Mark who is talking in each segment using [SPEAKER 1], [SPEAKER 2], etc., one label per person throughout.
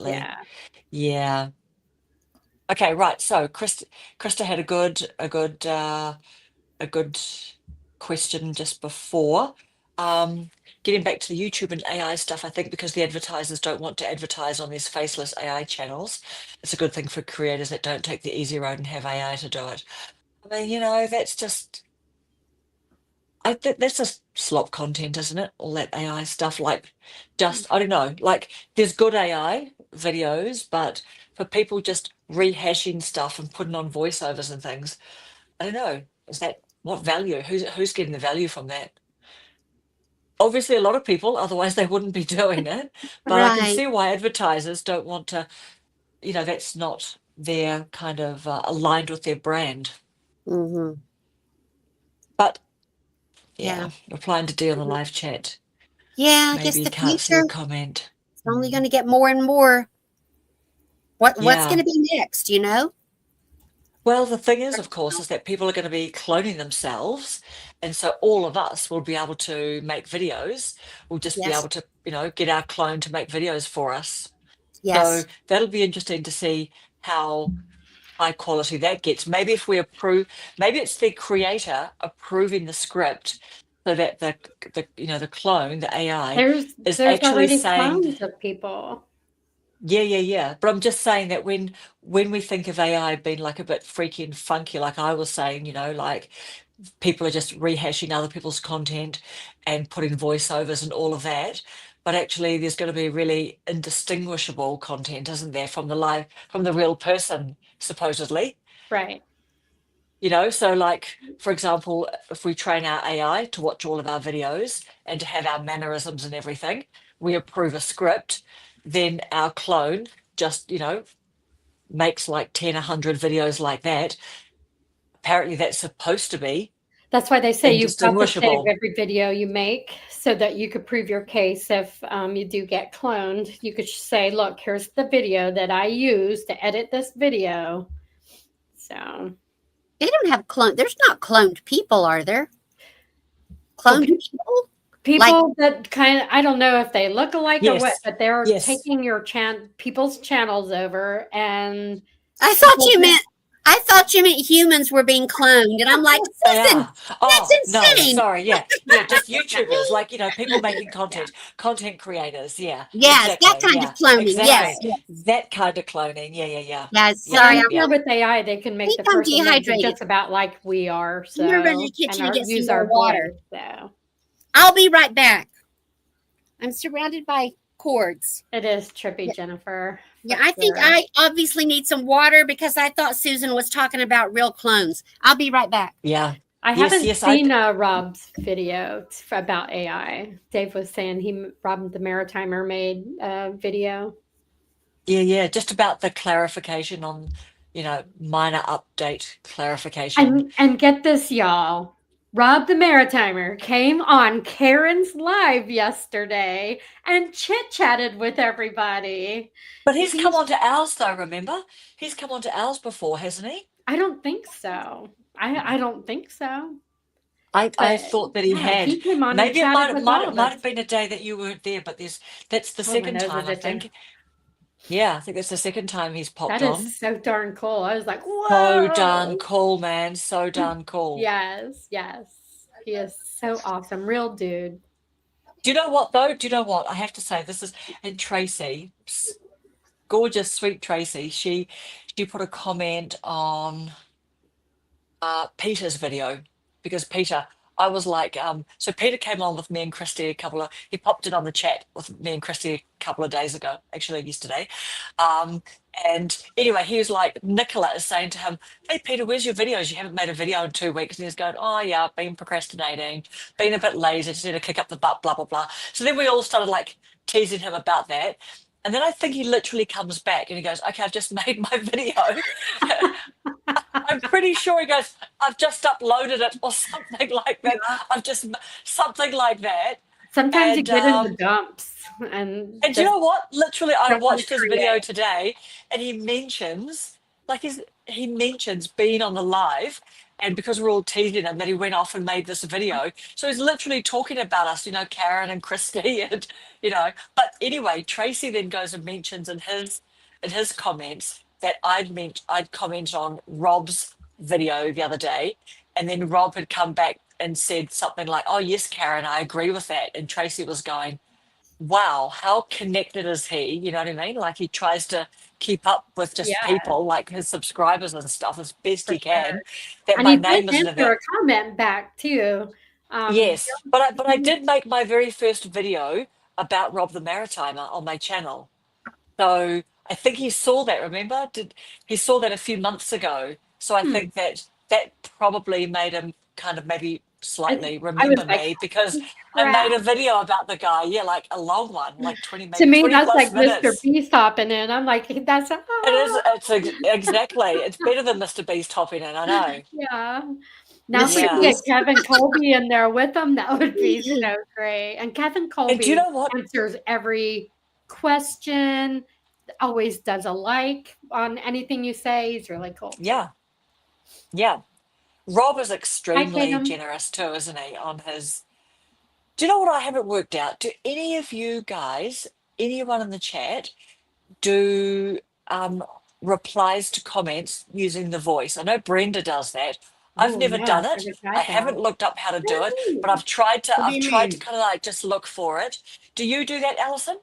[SPEAKER 1] Yeah.
[SPEAKER 2] Yeah. Okay, right. So Krista had a good question just before. Um, Getting back to the YouTube and AI stuff, I think because the advertisers don't want to advertise on these faceless AI channels, it's a good thing for creators that don't take the easy road and have AI to do it. I mean, that's just I think that's just slop content, isn't it? All that AI stuff, like just I don't know, like there's good AI videos, but for people just rehashing stuff and putting on voiceovers and things, I don't know. Is that what value? Who's getting the value from that? Obviously, a lot of people, otherwise they wouldn't be doing it. But I can
[SPEAKER 3] Right.
[SPEAKER 2] see why advertisers don't want to, that's not their kind of aligned with their brand.
[SPEAKER 3] Mm-hmm.
[SPEAKER 2] But
[SPEAKER 3] Yeah.
[SPEAKER 2] yeah, replying to D on the
[SPEAKER 3] Mhm.
[SPEAKER 2] live chat.
[SPEAKER 3] Yeah, I guess
[SPEAKER 2] Maybe you
[SPEAKER 3] the
[SPEAKER 2] can't see a
[SPEAKER 3] future
[SPEAKER 2] comment.
[SPEAKER 3] is only
[SPEAKER 2] Mm.
[SPEAKER 3] going to get more and more. What's going
[SPEAKER 2] Yeah.
[SPEAKER 3] to be next, you know?
[SPEAKER 2] Well, the thing is, of course, is that people are going to be cloning themselves. And so all of us will be able to make videos. We'll just be
[SPEAKER 3] Yes.
[SPEAKER 2] able to, get our clone to make videos for us. So
[SPEAKER 3] Yes.
[SPEAKER 2] that'll be interesting to see how high quality that gets. Maybe if we approve, maybe it's the creator approving the script so that the clone, the AI,
[SPEAKER 1] There's
[SPEAKER 2] is
[SPEAKER 1] there's
[SPEAKER 2] actually
[SPEAKER 1] already
[SPEAKER 2] saying,
[SPEAKER 1] clones of people.
[SPEAKER 2] yeah, yeah, yeah. But I'm just saying that when we think of AI being like a bit freaky and funky, like I was saying, like people are just rehashing other people's content and putting voiceovers and all of that. But actually, there's going to be really indistinguishable content, isn't there, from the real person, supposedly.
[SPEAKER 1] Right.
[SPEAKER 2] So like, for example, if we train our AI to watch all of our videos and to have our mannerisms and everything, we approve a script, then our clone just, makes like 10, 100 videos like that. Apparently, that's supposed to be
[SPEAKER 1] That's why they say you've got to save
[SPEAKER 2] indistinguishable.
[SPEAKER 1] every video you make so that you could prove your case if you do get cloned. You could say, look, here's the video that I used to edit this video. So,
[SPEAKER 3] They don't have clone. There's not cloned people, are there?
[SPEAKER 1] well,
[SPEAKER 3] Cloned people? Like,
[SPEAKER 1] people that kind of, I don't know if they look alike or what,
[SPEAKER 2] Yes,
[SPEAKER 1] but they're
[SPEAKER 2] yes.
[SPEAKER 1] taking your people's channels over and
[SPEAKER 3] I thought
[SPEAKER 1] people
[SPEAKER 3] you
[SPEAKER 1] that
[SPEAKER 3] meant I thought you meant humans were being cloned, and I'm like,
[SPEAKER 2] They
[SPEAKER 3] Susan,
[SPEAKER 2] are.
[SPEAKER 3] that's
[SPEAKER 2] Oh, no,
[SPEAKER 3] insane.
[SPEAKER 2] sorry. Yeah. Yeah. Just YouTubers, like, people making content creators. Yeah,
[SPEAKER 3] Yes, that
[SPEAKER 2] exactly.
[SPEAKER 3] kind of
[SPEAKER 2] Yeah,
[SPEAKER 3] cloning. Yes,
[SPEAKER 2] exactly.
[SPEAKER 3] yes,
[SPEAKER 2] That kind of cloning. Yeah, yeah, yeah.
[SPEAKER 3] yes.
[SPEAKER 2] Yep,
[SPEAKER 3] Sorry,
[SPEAKER 1] and
[SPEAKER 2] yep,
[SPEAKER 3] I'm
[SPEAKER 1] I'm sure
[SPEAKER 2] yep.
[SPEAKER 1] with AI, they can make
[SPEAKER 3] think
[SPEAKER 1] the
[SPEAKER 3] I'm
[SPEAKER 1] person look
[SPEAKER 3] dehydrated.
[SPEAKER 1] just about like we are,
[SPEAKER 3] I'm gonna run to the
[SPEAKER 1] so
[SPEAKER 3] kitchen and get some
[SPEAKER 1] use
[SPEAKER 3] more
[SPEAKER 1] our
[SPEAKER 3] water.
[SPEAKER 1] voice. So
[SPEAKER 3] I'll be right back. I'm surrounded by cords.
[SPEAKER 1] it is trippy,
[SPEAKER 3] Yeah,
[SPEAKER 1] Jennifer,
[SPEAKER 3] yeah,
[SPEAKER 1] for
[SPEAKER 3] I think
[SPEAKER 1] sure.
[SPEAKER 3] I obviously need some water because I thought Susan was talking about real clones. I'll be right back.
[SPEAKER 2] Yeah.
[SPEAKER 1] I
[SPEAKER 2] Yes,
[SPEAKER 1] haven't
[SPEAKER 2] yes. I,
[SPEAKER 1] seen Rob's video about AI. Dave was saying Rob the Maritimer made a video.
[SPEAKER 2] yeah, yeah. Just about the clarification on, minor update clarification.
[SPEAKER 1] And get this, y'all. Rob the Maritimer came on Karen's live yesterday and chit chatted with everybody.
[SPEAKER 2] But he's come
[SPEAKER 1] He's
[SPEAKER 2] on to ours, though, remember? He's come on to ours before, hasn't he?
[SPEAKER 1] I don't think so. I don't think so.
[SPEAKER 2] I
[SPEAKER 1] But
[SPEAKER 2] thought that he
[SPEAKER 1] yeah,
[SPEAKER 2] had.
[SPEAKER 1] he came on and
[SPEAKER 2] Maybe it
[SPEAKER 1] chatted
[SPEAKER 2] might
[SPEAKER 1] with
[SPEAKER 2] might
[SPEAKER 1] all
[SPEAKER 2] it
[SPEAKER 1] of
[SPEAKER 2] might
[SPEAKER 1] us.
[SPEAKER 2] have been a day that you weren't there, but that's the
[SPEAKER 1] Oh, my
[SPEAKER 2] second
[SPEAKER 1] nose
[SPEAKER 2] time,
[SPEAKER 1] is
[SPEAKER 2] I
[SPEAKER 1] itching.
[SPEAKER 2] think. Yeah, I think that's the second time he's
[SPEAKER 1] That
[SPEAKER 2] popped on.
[SPEAKER 1] is so darn cool. I was like,
[SPEAKER 2] So darn
[SPEAKER 1] whoa.
[SPEAKER 2] cool, man. So darn cool.
[SPEAKER 1] Yes, yes. He is so awesome. Real dude.
[SPEAKER 2] Do you know what though? Do you know what? I have to say this is and Tracy, gorgeous, sweet Tracy. She put a comment on Peter's video because Peter, I was like, so Peter came on with me and Christy he popped in on the chat with me and Christy a couple of days ago, actually yesterday. Um, and anyway, he was like, Nicola is saying to him, hey, Peter, where's your videos? You haven't made a video in 2 weeks. And he's going, oh, yeah, I've been procrastinating, been a bit lazy, just need to kick up the butt, blah, blah, blah. So then we all started like teasing him about that. And then I think he literally comes back and he goes, okay, I've just made my video. I'm pretty sure he goes, I've just uploaded it or something like that. I've just something like that.
[SPEAKER 1] Sometimes you
[SPEAKER 2] And
[SPEAKER 1] get in the
[SPEAKER 2] um
[SPEAKER 1] dumps and
[SPEAKER 2] and you
[SPEAKER 1] just
[SPEAKER 2] know what? Literally, I
[SPEAKER 1] don't want to
[SPEAKER 2] watched his video
[SPEAKER 1] create.
[SPEAKER 2] today and he mentions being on the live And because we're all teasing him that he went off and made this video. So he's literally talking about us, you know, Karen and Christy and, you know, but anyway, Tracy then goes and mentions in his comments that I'd commented on Rob's video the other day. And then Rob had come back and said something like, oh yes, Karen, I agree with that. And Tracy was going, wow, how connected is he? You know what I mean? Like he tries to keep up with just
[SPEAKER 1] Yeah.
[SPEAKER 2] people, like his subscribers and stuff as best
[SPEAKER 1] For
[SPEAKER 2] he can.
[SPEAKER 1] sure.
[SPEAKER 2] That
[SPEAKER 1] And
[SPEAKER 2] my
[SPEAKER 1] he
[SPEAKER 2] name
[SPEAKER 1] did
[SPEAKER 2] is
[SPEAKER 1] answer
[SPEAKER 2] Livette.
[SPEAKER 1] a comment back too.
[SPEAKER 2] Yes, but I did make my very first video about Rob the Maritimer on my channel. So I think he saw that, remember? He saw that a few months ago. So I think that probably made him kind of maybe slightly remember
[SPEAKER 1] like,
[SPEAKER 2] me because I
[SPEAKER 1] crap.
[SPEAKER 2] made a video about the guy. Yeah, like a long one, like 20 maybe
[SPEAKER 1] To me,
[SPEAKER 2] 20
[SPEAKER 1] that's
[SPEAKER 2] plus
[SPEAKER 1] like
[SPEAKER 2] minutes.
[SPEAKER 1] Mr. Beast hopping in. I'm like, that's
[SPEAKER 2] Exactly. It's better than Mr. Beast hopping in, I know.
[SPEAKER 1] yeah. Now if we
[SPEAKER 2] Yeah.
[SPEAKER 1] could get Kevin Colby in there with him, that would be so great. And Kevin
[SPEAKER 2] And
[SPEAKER 1] Colby
[SPEAKER 2] do you know what?
[SPEAKER 1] answers every question, always does a like on anything you say. He's really cool.
[SPEAKER 2] Yeah. Yeah. Rob is extremely
[SPEAKER 1] Tatum.
[SPEAKER 2] generous too, isn't he? On his. Do you know what I haven't worked out? Do any of you guys, anyone in the chat, do replies to comments using the voice? I know Brenda does that. I've
[SPEAKER 1] Oh,
[SPEAKER 2] never
[SPEAKER 1] no,
[SPEAKER 2] done
[SPEAKER 1] I
[SPEAKER 2] it.
[SPEAKER 1] haven't
[SPEAKER 2] I
[SPEAKER 1] tried
[SPEAKER 2] haven't
[SPEAKER 1] that.
[SPEAKER 2] looked up how to do it, but
[SPEAKER 1] Ooh,
[SPEAKER 2] I've tried to.
[SPEAKER 4] What do
[SPEAKER 2] I've
[SPEAKER 4] you
[SPEAKER 2] tried to
[SPEAKER 4] mean?
[SPEAKER 2] kind of like just look for it. Do you do that, Alison?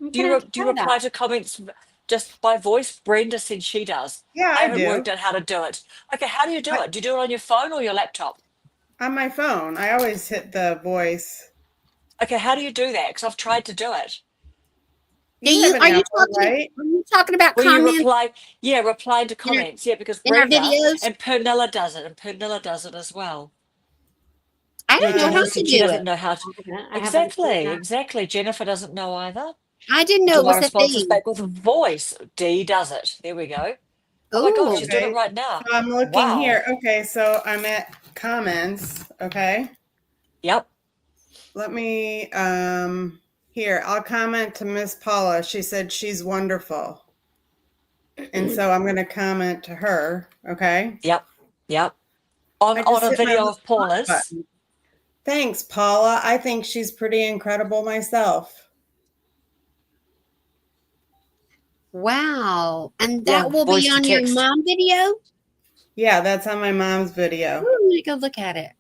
[SPEAKER 1] I'm
[SPEAKER 2] Do you
[SPEAKER 1] gonna have to
[SPEAKER 2] do you
[SPEAKER 1] try
[SPEAKER 2] reply
[SPEAKER 1] that.
[SPEAKER 2] to comments just by voice? Brenda said she does.
[SPEAKER 4] Yeah,
[SPEAKER 2] I
[SPEAKER 4] I
[SPEAKER 2] haven't worked
[SPEAKER 4] do.
[SPEAKER 2] out how to do it. Okay, how do you do
[SPEAKER 4] I-
[SPEAKER 2] it? Do you do it on your phone or your laptop?
[SPEAKER 4] On my phone, I always hit the voice.
[SPEAKER 2] Okay, how do you do that? Because I've tried to do it.
[SPEAKER 4] You have an Apple, right?
[SPEAKER 3] Are you talking about
[SPEAKER 2] Well, you
[SPEAKER 3] comments
[SPEAKER 2] reply, yeah, reply to
[SPEAKER 3] In our-
[SPEAKER 2] comments, yeah, because
[SPEAKER 3] in our
[SPEAKER 2] Brenda
[SPEAKER 3] videos?
[SPEAKER 2] and Pernilla does it, and Pernilla does it as well.
[SPEAKER 3] I don't
[SPEAKER 2] Yeah,
[SPEAKER 3] know how
[SPEAKER 2] Jennifer
[SPEAKER 3] to
[SPEAKER 2] said she
[SPEAKER 3] do
[SPEAKER 2] doesn't
[SPEAKER 3] it.
[SPEAKER 2] know how to.
[SPEAKER 1] I haven't seen that.
[SPEAKER 2] Exactly. Jennifer doesn't know either.
[SPEAKER 3] I didn't know
[SPEAKER 2] Do
[SPEAKER 3] it
[SPEAKER 2] my
[SPEAKER 3] was a
[SPEAKER 2] responses
[SPEAKER 3] thing.
[SPEAKER 2] back with voice. Dee does it. There we go. Oh my God, she's doing it
[SPEAKER 4] Okay.
[SPEAKER 2] right now.
[SPEAKER 4] So I'm looking
[SPEAKER 2] Wow.
[SPEAKER 4] here. Okay, so I'm at comments. Okay.
[SPEAKER 2] Yep.
[SPEAKER 4] Let me here, I'll comment to Miss Paula. She said she's wonderful. And so I'm gonna comment to her. Okay.
[SPEAKER 2] Yep. On
[SPEAKER 4] I just
[SPEAKER 2] a
[SPEAKER 4] hit my
[SPEAKER 2] video
[SPEAKER 4] little
[SPEAKER 2] of Paula's.
[SPEAKER 4] button. Thanks, Paula. I think she's pretty incredible myself.
[SPEAKER 3] Wow. And
[SPEAKER 2] Yeah,
[SPEAKER 3] that will
[SPEAKER 2] voice
[SPEAKER 3] be
[SPEAKER 2] to
[SPEAKER 3] on your
[SPEAKER 2] text.
[SPEAKER 3] mom video?
[SPEAKER 4] Yeah, that's on my mom's video.
[SPEAKER 3] Ooh, let me go look at it.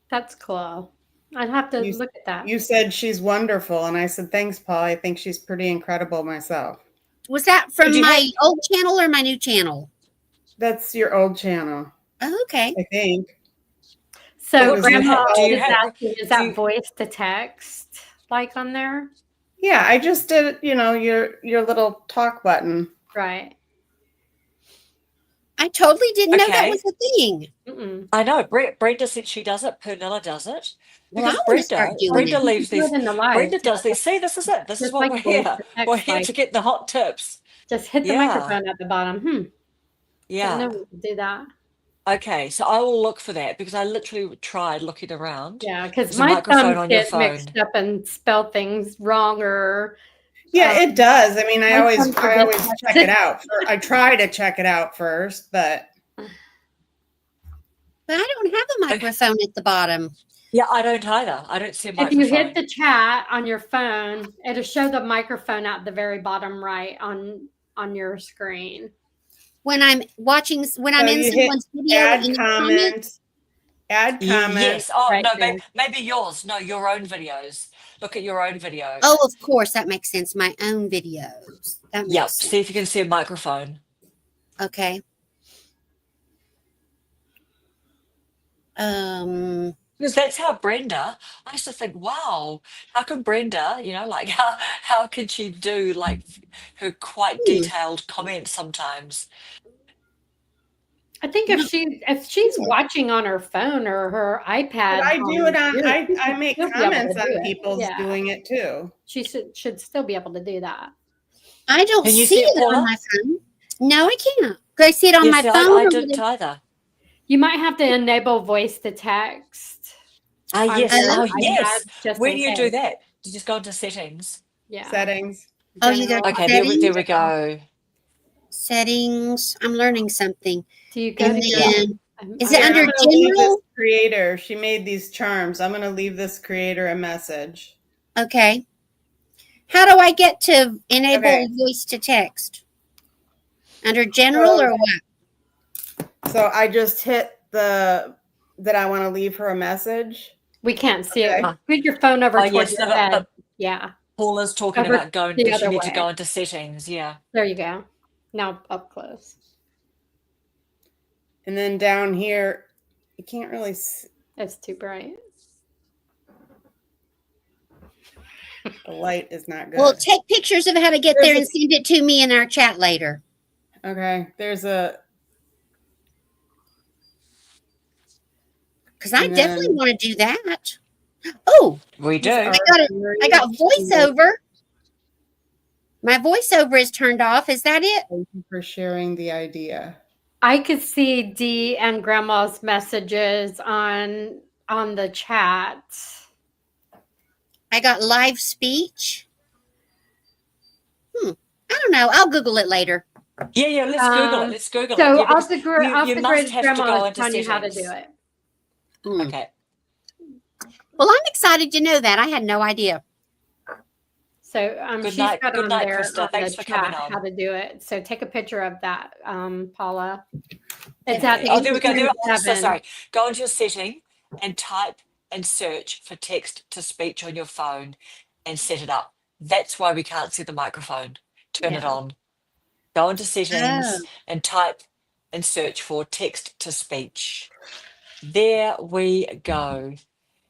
[SPEAKER 1] That's cool. I'd have to
[SPEAKER 4] You-
[SPEAKER 1] look at that.
[SPEAKER 4] You said she's wonderful, and I said, thanks, Paula. I think she's pretty incredible myself.
[SPEAKER 3] Was that from
[SPEAKER 2] Did you
[SPEAKER 3] my old channel or my new channel?
[SPEAKER 4] That's your old channel,
[SPEAKER 3] Oh, okay.
[SPEAKER 4] I think.
[SPEAKER 1] So
[SPEAKER 4] Do
[SPEAKER 1] Grandma
[SPEAKER 2] you
[SPEAKER 1] is
[SPEAKER 2] have-
[SPEAKER 1] asking, is
[SPEAKER 2] do
[SPEAKER 1] that
[SPEAKER 2] you-
[SPEAKER 1] voice to text like on there?
[SPEAKER 4] Yeah, I just did, your little talk button.
[SPEAKER 1] Right.
[SPEAKER 3] I totally didn't know that
[SPEAKER 2] Okay.
[SPEAKER 3] was a thing.
[SPEAKER 1] Mm-mm.
[SPEAKER 2] I know. Brenda said she does it. Pernilla does it.
[SPEAKER 3] Well,
[SPEAKER 2] Because
[SPEAKER 3] I'm going to start doing
[SPEAKER 2] Brenda
[SPEAKER 3] it.
[SPEAKER 2] leaves
[SPEAKER 1] Do
[SPEAKER 2] these.
[SPEAKER 1] it in the live.
[SPEAKER 2] Brenda does these. See, this is it. This is
[SPEAKER 1] Just
[SPEAKER 2] what
[SPEAKER 1] like
[SPEAKER 2] we're
[SPEAKER 1] voice
[SPEAKER 2] here.
[SPEAKER 1] to text,
[SPEAKER 2] We're here
[SPEAKER 1] like,
[SPEAKER 2] to get the hot tips.
[SPEAKER 1] just hit the
[SPEAKER 2] Yeah.
[SPEAKER 1] microphone at the bottom. Didn't
[SPEAKER 2] Yeah.
[SPEAKER 1] know we could do that.
[SPEAKER 2] Okay, so I will look for that because I literally tried looking around.
[SPEAKER 1] Yeah, because
[SPEAKER 2] There's a
[SPEAKER 1] my
[SPEAKER 2] microphone
[SPEAKER 1] thumbs
[SPEAKER 2] on your
[SPEAKER 1] get mixed
[SPEAKER 2] phone.
[SPEAKER 1] up and spell things wrong or
[SPEAKER 4] Yeah, it does. I mean, I
[SPEAKER 1] my
[SPEAKER 4] always
[SPEAKER 1] thumbs are
[SPEAKER 4] I always
[SPEAKER 1] just-
[SPEAKER 4] check it out. I try to check it out first, but
[SPEAKER 3] But I don't have a microphone at the bottom.
[SPEAKER 2] Yeah, I don't either. I don't see a
[SPEAKER 1] if
[SPEAKER 2] microphone.
[SPEAKER 1] you hit the chat on your phone, it'll show the microphone at the very bottom right on your screen.
[SPEAKER 3] When I'm watching, when I'm
[SPEAKER 4] So
[SPEAKER 3] in
[SPEAKER 4] you hit
[SPEAKER 3] someone's video
[SPEAKER 4] add
[SPEAKER 3] in the comments,
[SPEAKER 4] comments. Add comments.
[SPEAKER 2] Yes. Oh
[SPEAKER 1] Right
[SPEAKER 2] no,
[SPEAKER 1] there.
[SPEAKER 2] maybe yours. No, your own videos. Look at your own video.
[SPEAKER 3] oh, of course, that makes sense. My own videos. That makes
[SPEAKER 2] Yep.
[SPEAKER 3] sense.
[SPEAKER 2] See if you can see a microphone.
[SPEAKER 3] Okay.
[SPEAKER 2] Because that's how Brenda, I used to think, wow, how can Brenda, like how can she do like her quite detailed comments sometimes?
[SPEAKER 1] I think if she's watching on her phone or her iPad,
[SPEAKER 4] But I do it on
[SPEAKER 1] YouTube,
[SPEAKER 4] I make
[SPEAKER 1] she'll be able to
[SPEAKER 4] comments
[SPEAKER 1] do
[SPEAKER 4] on
[SPEAKER 1] it.
[SPEAKER 4] people's
[SPEAKER 1] Yeah.
[SPEAKER 4] doing it too.
[SPEAKER 1] She should still be able to do that.
[SPEAKER 3] I don't
[SPEAKER 2] Can you
[SPEAKER 3] see
[SPEAKER 2] see it,
[SPEAKER 3] it
[SPEAKER 2] Paula?
[SPEAKER 3] on my phone. No, I can't. Could I see it on my
[SPEAKER 2] Yes,
[SPEAKER 3] phone?
[SPEAKER 2] I
[SPEAKER 3] or
[SPEAKER 2] didn't
[SPEAKER 3] would it-
[SPEAKER 2] either.
[SPEAKER 1] You might have to enable voice to text.
[SPEAKER 2] Ah,
[SPEAKER 1] on
[SPEAKER 2] yes.
[SPEAKER 1] your
[SPEAKER 2] Oh,
[SPEAKER 1] iPad
[SPEAKER 2] yes.
[SPEAKER 1] just
[SPEAKER 2] Where
[SPEAKER 1] in
[SPEAKER 2] do you do
[SPEAKER 1] case.
[SPEAKER 2] that? You just go into settings.
[SPEAKER 1] Yeah.
[SPEAKER 4] Settings.
[SPEAKER 3] Oh, you go
[SPEAKER 1] General-
[SPEAKER 3] to
[SPEAKER 2] Okay,
[SPEAKER 3] settings?
[SPEAKER 2] there we go.
[SPEAKER 3] Settings. I'm learning something.
[SPEAKER 1] Do you go
[SPEAKER 3] And
[SPEAKER 1] to your
[SPEAKER 3] then Is
[SPEAKER 4] Here,
[SPEAKER 3] it under
[SPEAKER 4] I'm gonna leave this
[SPEAKER 3] general?
[SPEAKER 4] creator. She made these charms. I'm gonna leave this creator a message.
[SPEAKER 3] Okay. How do I get to enable
[SPEAKER 4] Okay.
[SPEAKER 3] voice to text? Under general or what?
[SPEAKER 4] So I just hit that I want to leave her a message.
[SPEAKER 1] We can't see
[SPEAKER 4] Okay.
[SPEAKER 1] it. Put your phone over
[SPEAKER 2] Oh,
[SPEAKER 1] towards
[SPEAKER 2] yes,
[SPEAKER 1] your
[SPEAKER 2] no,
[SPEAKER 1] head.
[SPEAKER 2] but
[SPEAKER 1] Yeah,
[SPEAKER 2] Paula's talking
[SPEAKER 1] Over
[SPEAKER 2] about going,
[SPEAKER 1] the
[SPEAKER 2] that you
[SPEAKER 1] other
[SPEAKER 2] need to
[SPEAKER 1] way.
[SPEAKER 2] go into settings. Yeah.
[SPEAKER 1] there you go. Now up close.
[SPEAKER 4] And then down here, you can't really
[SPEAKER 1] It's too bright.
[SPEAKER 4] the light is not good.
[SPEAKER 3] Well, take pictures of how to get there and send it to me in our chat later.
[SPEAKER 4] Okay, there's a
[SPEAKER 3] Because I
[SPEAKER 4] And
[SPEAKER 3] definitely
[SPEAKER 4] then-
[SPEAKER 3] want to do that. Oh,
[SPEAKER 2] We do.
[SPEAKER 3] I got voiceover. My voiceover is turned off. Is that it?
[SPEAKER 4] Thank you for sharing the idea.
[SPEAKER 1] I could see Dee and Grandma's messages on the chat.
[SPEAKER 3] I got live speech. I don't know. I'll Google it later.
[SPEAKER 2] Yeah, let's Google it. Let's Google
[SPEAKER 1] So
[SPEAKER 2] it. Yeah,
[SPEAKER 1] off
[SPEAKER 2] because
[SPEAKER 1] the grid,
[SPEAKER 2] you-
[SPEAKER 1] off
[SPEAKER 2] you
[SPEAKER 1] the
[SPEAKER 2] must
[SPEAKER 1] grid,
[SPEAKER 2] have to go
[SPEAKER 1] Grandma is
[SPEAKER 2] into
[SPEAKER 1] telling you how to do
[SPEAKER 2] settings.
[SPEAKER 1] it.
[SPEAKER 3] Hmm.
[SPEAKER 2] Okay.
[SPEAKER 3] Well, I'm excited to know that. I had no idea.
[SPEAKER 1] So
[SPEAKER 2] Good
[SPEAKER 1] she's
[SPEAKER 2] night-
[SPEAKER 1] got
[SPEAKER 2] good
[SPEAKER 1] on
[SPEAKER 2] night,
[SPEAKER 1] there
[SPEAKER 2] Krista.
[SPEAKER 1] on
[SPEAKER 2] Thanks
[SPEAKER 1] the
[SPEAKER 2] for coming
[SPEAKER 1] chat
[SPEAKER 2] on.
[SPEAKER 1] how to do it. So take a picture of that, Paula. It's
[SPEAKER 3] Okay.
[SPEAKER 1] at
[SPEAKER 2] Oh, there we go. There, oh, so
[SPEAKER 1] 87.
[SPEAKER 2] sorry. Go into your setting and type and search for text to speech on your phone and set it up. That's why we can't see the microphone. Turn it
[SPEAKER 1] Yeah.
[SPEAKER 2] on. Go into settings
[SPEAKER 3] Oh.
[SPEAKER 2] and type and search for text to speech. There we go.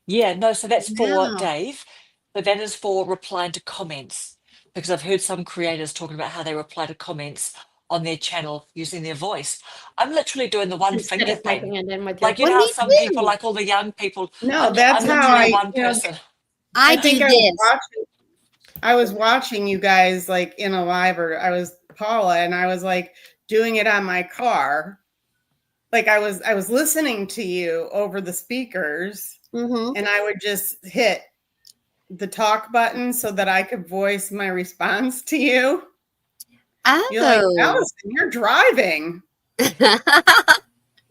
[SPEAKER 2] Yeah, no, so that's for
[SPEAKER 3] Wow.
[SPEAKER 2] Dave, but that is for replying to comments because I've heard some creators talking about how they reply to comments on their channel using their voice. I'm literally doing the one
[SPEAKER 1] Instead
[SPEAKER 2] finger
[SPEAKER 1] of typing
[SPEAKER 2] thing.
[SPEAKER 1] it in with your
[SPEAKER 2] Like, you
[SPEAKER 3] Well,
[SPEAKER 2] know how
[SPEAKER 3] me
[SPEAKER 2] some
[SPEAKER 3] too.
[SPEAKER 2] people, like all the young people,
[SPEAKER 4] No,
[SPEAKER 2] I'm
[SPEAKER 4] that's how
[SPEAKER 2] literally
[SPEAKER 4] I.
[SPEAKER 2] one person.
[SPEAKER 3] I do
[SPEAKER 4] think
[SPEAKER 3] this.
[SPEAKER 4] I was watching you guys like in a live, or I was Paula, and I was like doing it on my car. Like I was listening to you over the speakers,
[SPEAKER 3] Mm-hmm.
[SPEAKER 4] and I would just hit the talk button so that I could voice my response to you. You're like,
[SPEAKER 3] Oh.
[SPEAKER 4] Allison, you're driving.
[SPEAKER 1] Paula,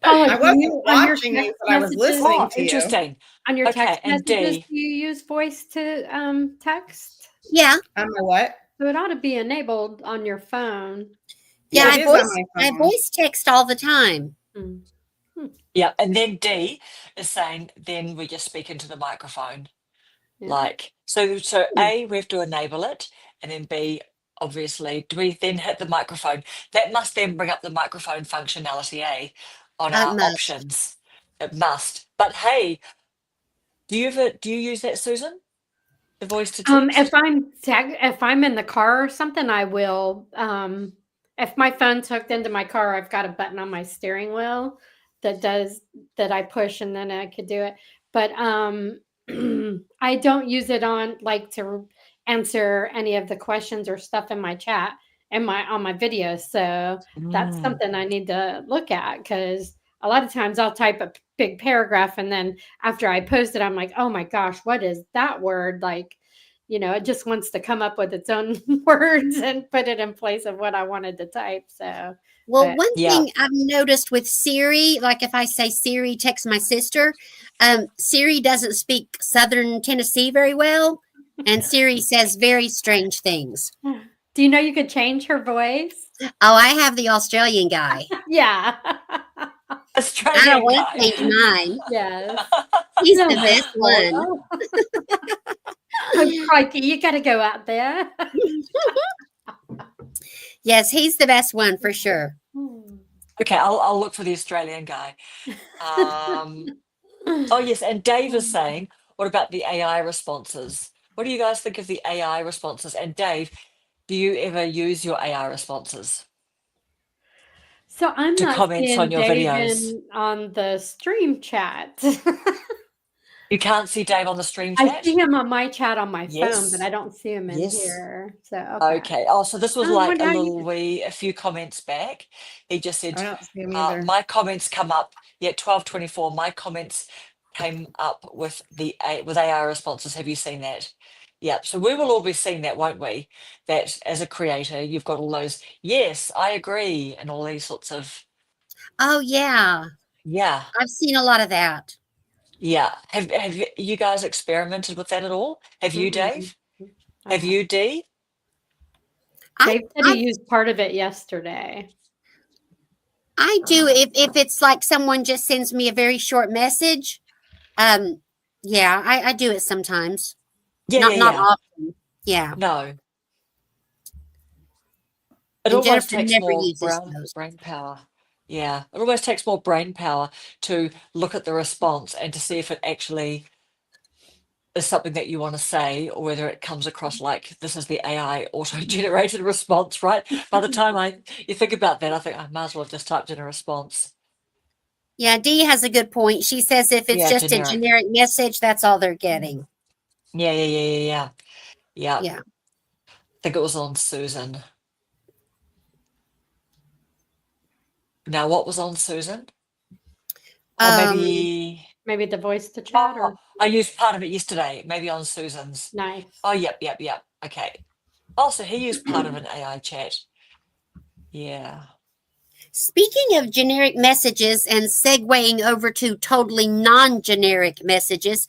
[SPEAKER 4] I
[SPEAKER 1] do
[SPEAKER 4] wasn't
[SPEAKER 1] you- on your
[SPEAKER 4] watching you,
[SPEAKER 1] text
[SPEAKER 4] but I was
[SPEAKER 1] messages-
[SPEAKER 4] listening
[SPEAKER 2] Oh,
[SPEAKER 4] to you.
[SPEAKER 2] interesting.
[SPEAKER 1] On your
[SPEAKER 2] Okay,
[SPEAKER 1] text
[SPEAKER 2] and
[SPEAKER 1] messages,
[SPEAKER 2] D.
[SPEAKER 1] do you use voice to text?
[SPEAKER 3] Yeah.
[SPEAKER 4] On my what?
[SPEAKER 1] So it ought to be enabled on your phone.
[SPEAKER 3] Yeah,
[SPEAKER 4] it
[SPEAKER 3] I
[SPEAKER 4] is on
[SPEAKER 3] voice,
[SPEAKER 4] my
[SPEAKER 3] I
[SPEAKER 4] phone.
[SPEAKER 3] voice text all the time.
[SPEAKER 1] Hmm.
[SPEAKER 2] Yeah, and then D is saying, then we just speak into the microphone.
[SPEAKER 1] Yeah.
[SPEAKER 2] Like, so A, we have to enable it, and then B, obviously, do we then hit the microphone? That must then bring up the microphone functionality, on
[SPEAKER 3] It
[SPEAKER 2] our
[SPEAKER 3] must.
[SPEAKER 2] options. It must. But hey, do you use that, Susan? The voice to text?
[SPEAKER 1] If I'm in the car or something, I will. If my phone's hooked into my car, I've got a button on my steering wheel that I push, and then I could do it. But I don't use it on like to answer any of the questions or stuff in my chat and on my videos. So that's
[SPEAKER 2] Mm.
[SPEAKER 1] something I need to look at, because a lot of times I'll type a big paragraph and then after I post it, I'm like, oh my gosh, what is that word? Like, it just wants to come up with its own words and put it in place of what I wanted to type. So
[SPEAKER 3] Well,
[SPEAKER 1] But-
[SPEAKER 3] one
[SPEAKER 2] Yeah.
[SPEAKER 3] thing I've noticed with Siri, like if I say Siri, text my sister, Siri doesn't speak Southern Tennessee very well. And Siri says very strange things.
[SPEAKER 1] do you know you could change her voice?
[SPEAKER 3] Oh, I have the Australian guy.
[SPEAKER 1] Yeah.
[SPEAKER 3] I
[SPEAKER 2] Australian
[SPEAKER 3] don't want
[SPEAKER 2] guy.
[SPEAKER 3] to change mine.
[SPEAKER 1] Yes.
[SPEAKER 3] He's the best one.
[SPEAKER 1] Oh, crikey, you got to go out there.
[SPEAKER 3] Yes, he's the best one for sure.
[SPEAKER 2] Okay, I'll look for the Australian guy. Oh yes, and Dave is saying, what about the AI responses? What do you guys think of the AI responses? And Dave, do you ever use your AI responses?
[SPEAKER 1] So I'm
[SPEAKER 2] To
[SPEAKER 1] not
[SPEAKER 2] comments
[SPEAKER 1] seeing
[SPEAKER 2] on your
[SPEAKER 1] Dave
[SPEAKER 2] videos.
[SPEAKER 1] on the stream chat.
[SPEAKER 2] You can't see Dave on the stream
[SPEAKER 1] I
[SPEAKER 2] chat?
[SPEAKER 1] see him on my chat on my phone,
[SPEAKER 2] Yes.
[SPEAKER 1] but I don't see him in
[SPEAKER 2] Yes.
[SPEAKER 1] here. So
[SPEAKER 2] Okay. Oh, so this was
[SPEAKER 1] Oh,
[SPEAKER 2] like
[SPEAKER 1] what
[SPEAKER 2] a
[SPEAKER 1] are you-
[SPEAKER 2] little a few comments back. He just said,
[SPEAKER 4] I don't see him either.
[SPEAKER 2] my comments come up. Yeah, 12:24. My comments came up with with AI responses. Have you seen that? Yeah. So we will all be seeing that, won't we? That as a creator, you've got all those. Yes, I agree, and all these sorts of.
[SPEAKER 3] Oh, yeah.
[SPEAKER 2] Yeah.
[SPEAKER 3] I've seen a lot of that.
[SPEAKER 2] Yeah. Have you guys experimented with that at all? Have you,
[SPEAKER 1] Mm-mm.
[SPEAKER 2] Dave?
[SPEAKER 1] I
[SPEAKER 2] Have you, Dee?
[SPEAKER 3] I,
[SPEAKER 1] Dave said
[SPEAKER 3] I
[SPEAKER 1] he used part of it yesterday.
[SPEAKER 3] I do if it's like someone just sends me a very short message. Yeah, I do it sometimes.
[SPEAKER 2] Yeah, yeah,
[SPEAKER 3] Not
[SPEAKER 2] yeah.
[SPEAKER 3] often. Yeah.
[SPEAKER 2] No. It
[SPEAKER 3] And
[SPEAKER 2] almost
[SPEAKER 3] Jennifer
[SPEAKER 2] takes
[SPEAKER 3] never
[SPEAKER 2] more
[SPEAKER 3] uses those.
[SPEAKER 2] brain power. Yeah. It almost takes more brain power to look at the response and to see if it actually is something that you want to say, or whether it comes across like this is the AI auto-generated response, right? By the time you think about that, I think I might as well have just typed in a response.
[SPEAKER 3] Yeah, Dee has a good point. She says if it's
[SPEAKER 2] Yeah,
[SPEAKER 3] just a
[SPEAKER 2] generic.
[SPEAKER 3] generic message, that's all they're getting.
[SPEAKER 2] Yeah, yeah, yeah, yeah, yeah. Yeah.
[SPEAKER 3] Yeah.
[SPEAKER 2] I think it was on Susan. Now, what was on Susan? Or maybe
[SPEAKER 1] Maybe the voice to chat or
[SPEAKER 2] I used part of it yesterday, maybe on Susan's.
[SPEAKER 1] nice.
[SPEAKER 2] Oh, yep. Okay. Also, he used part of an AI chat. Yeah.
[SPEAKER 3] Speaking of generic messages and segueing over to totally non-generic messages,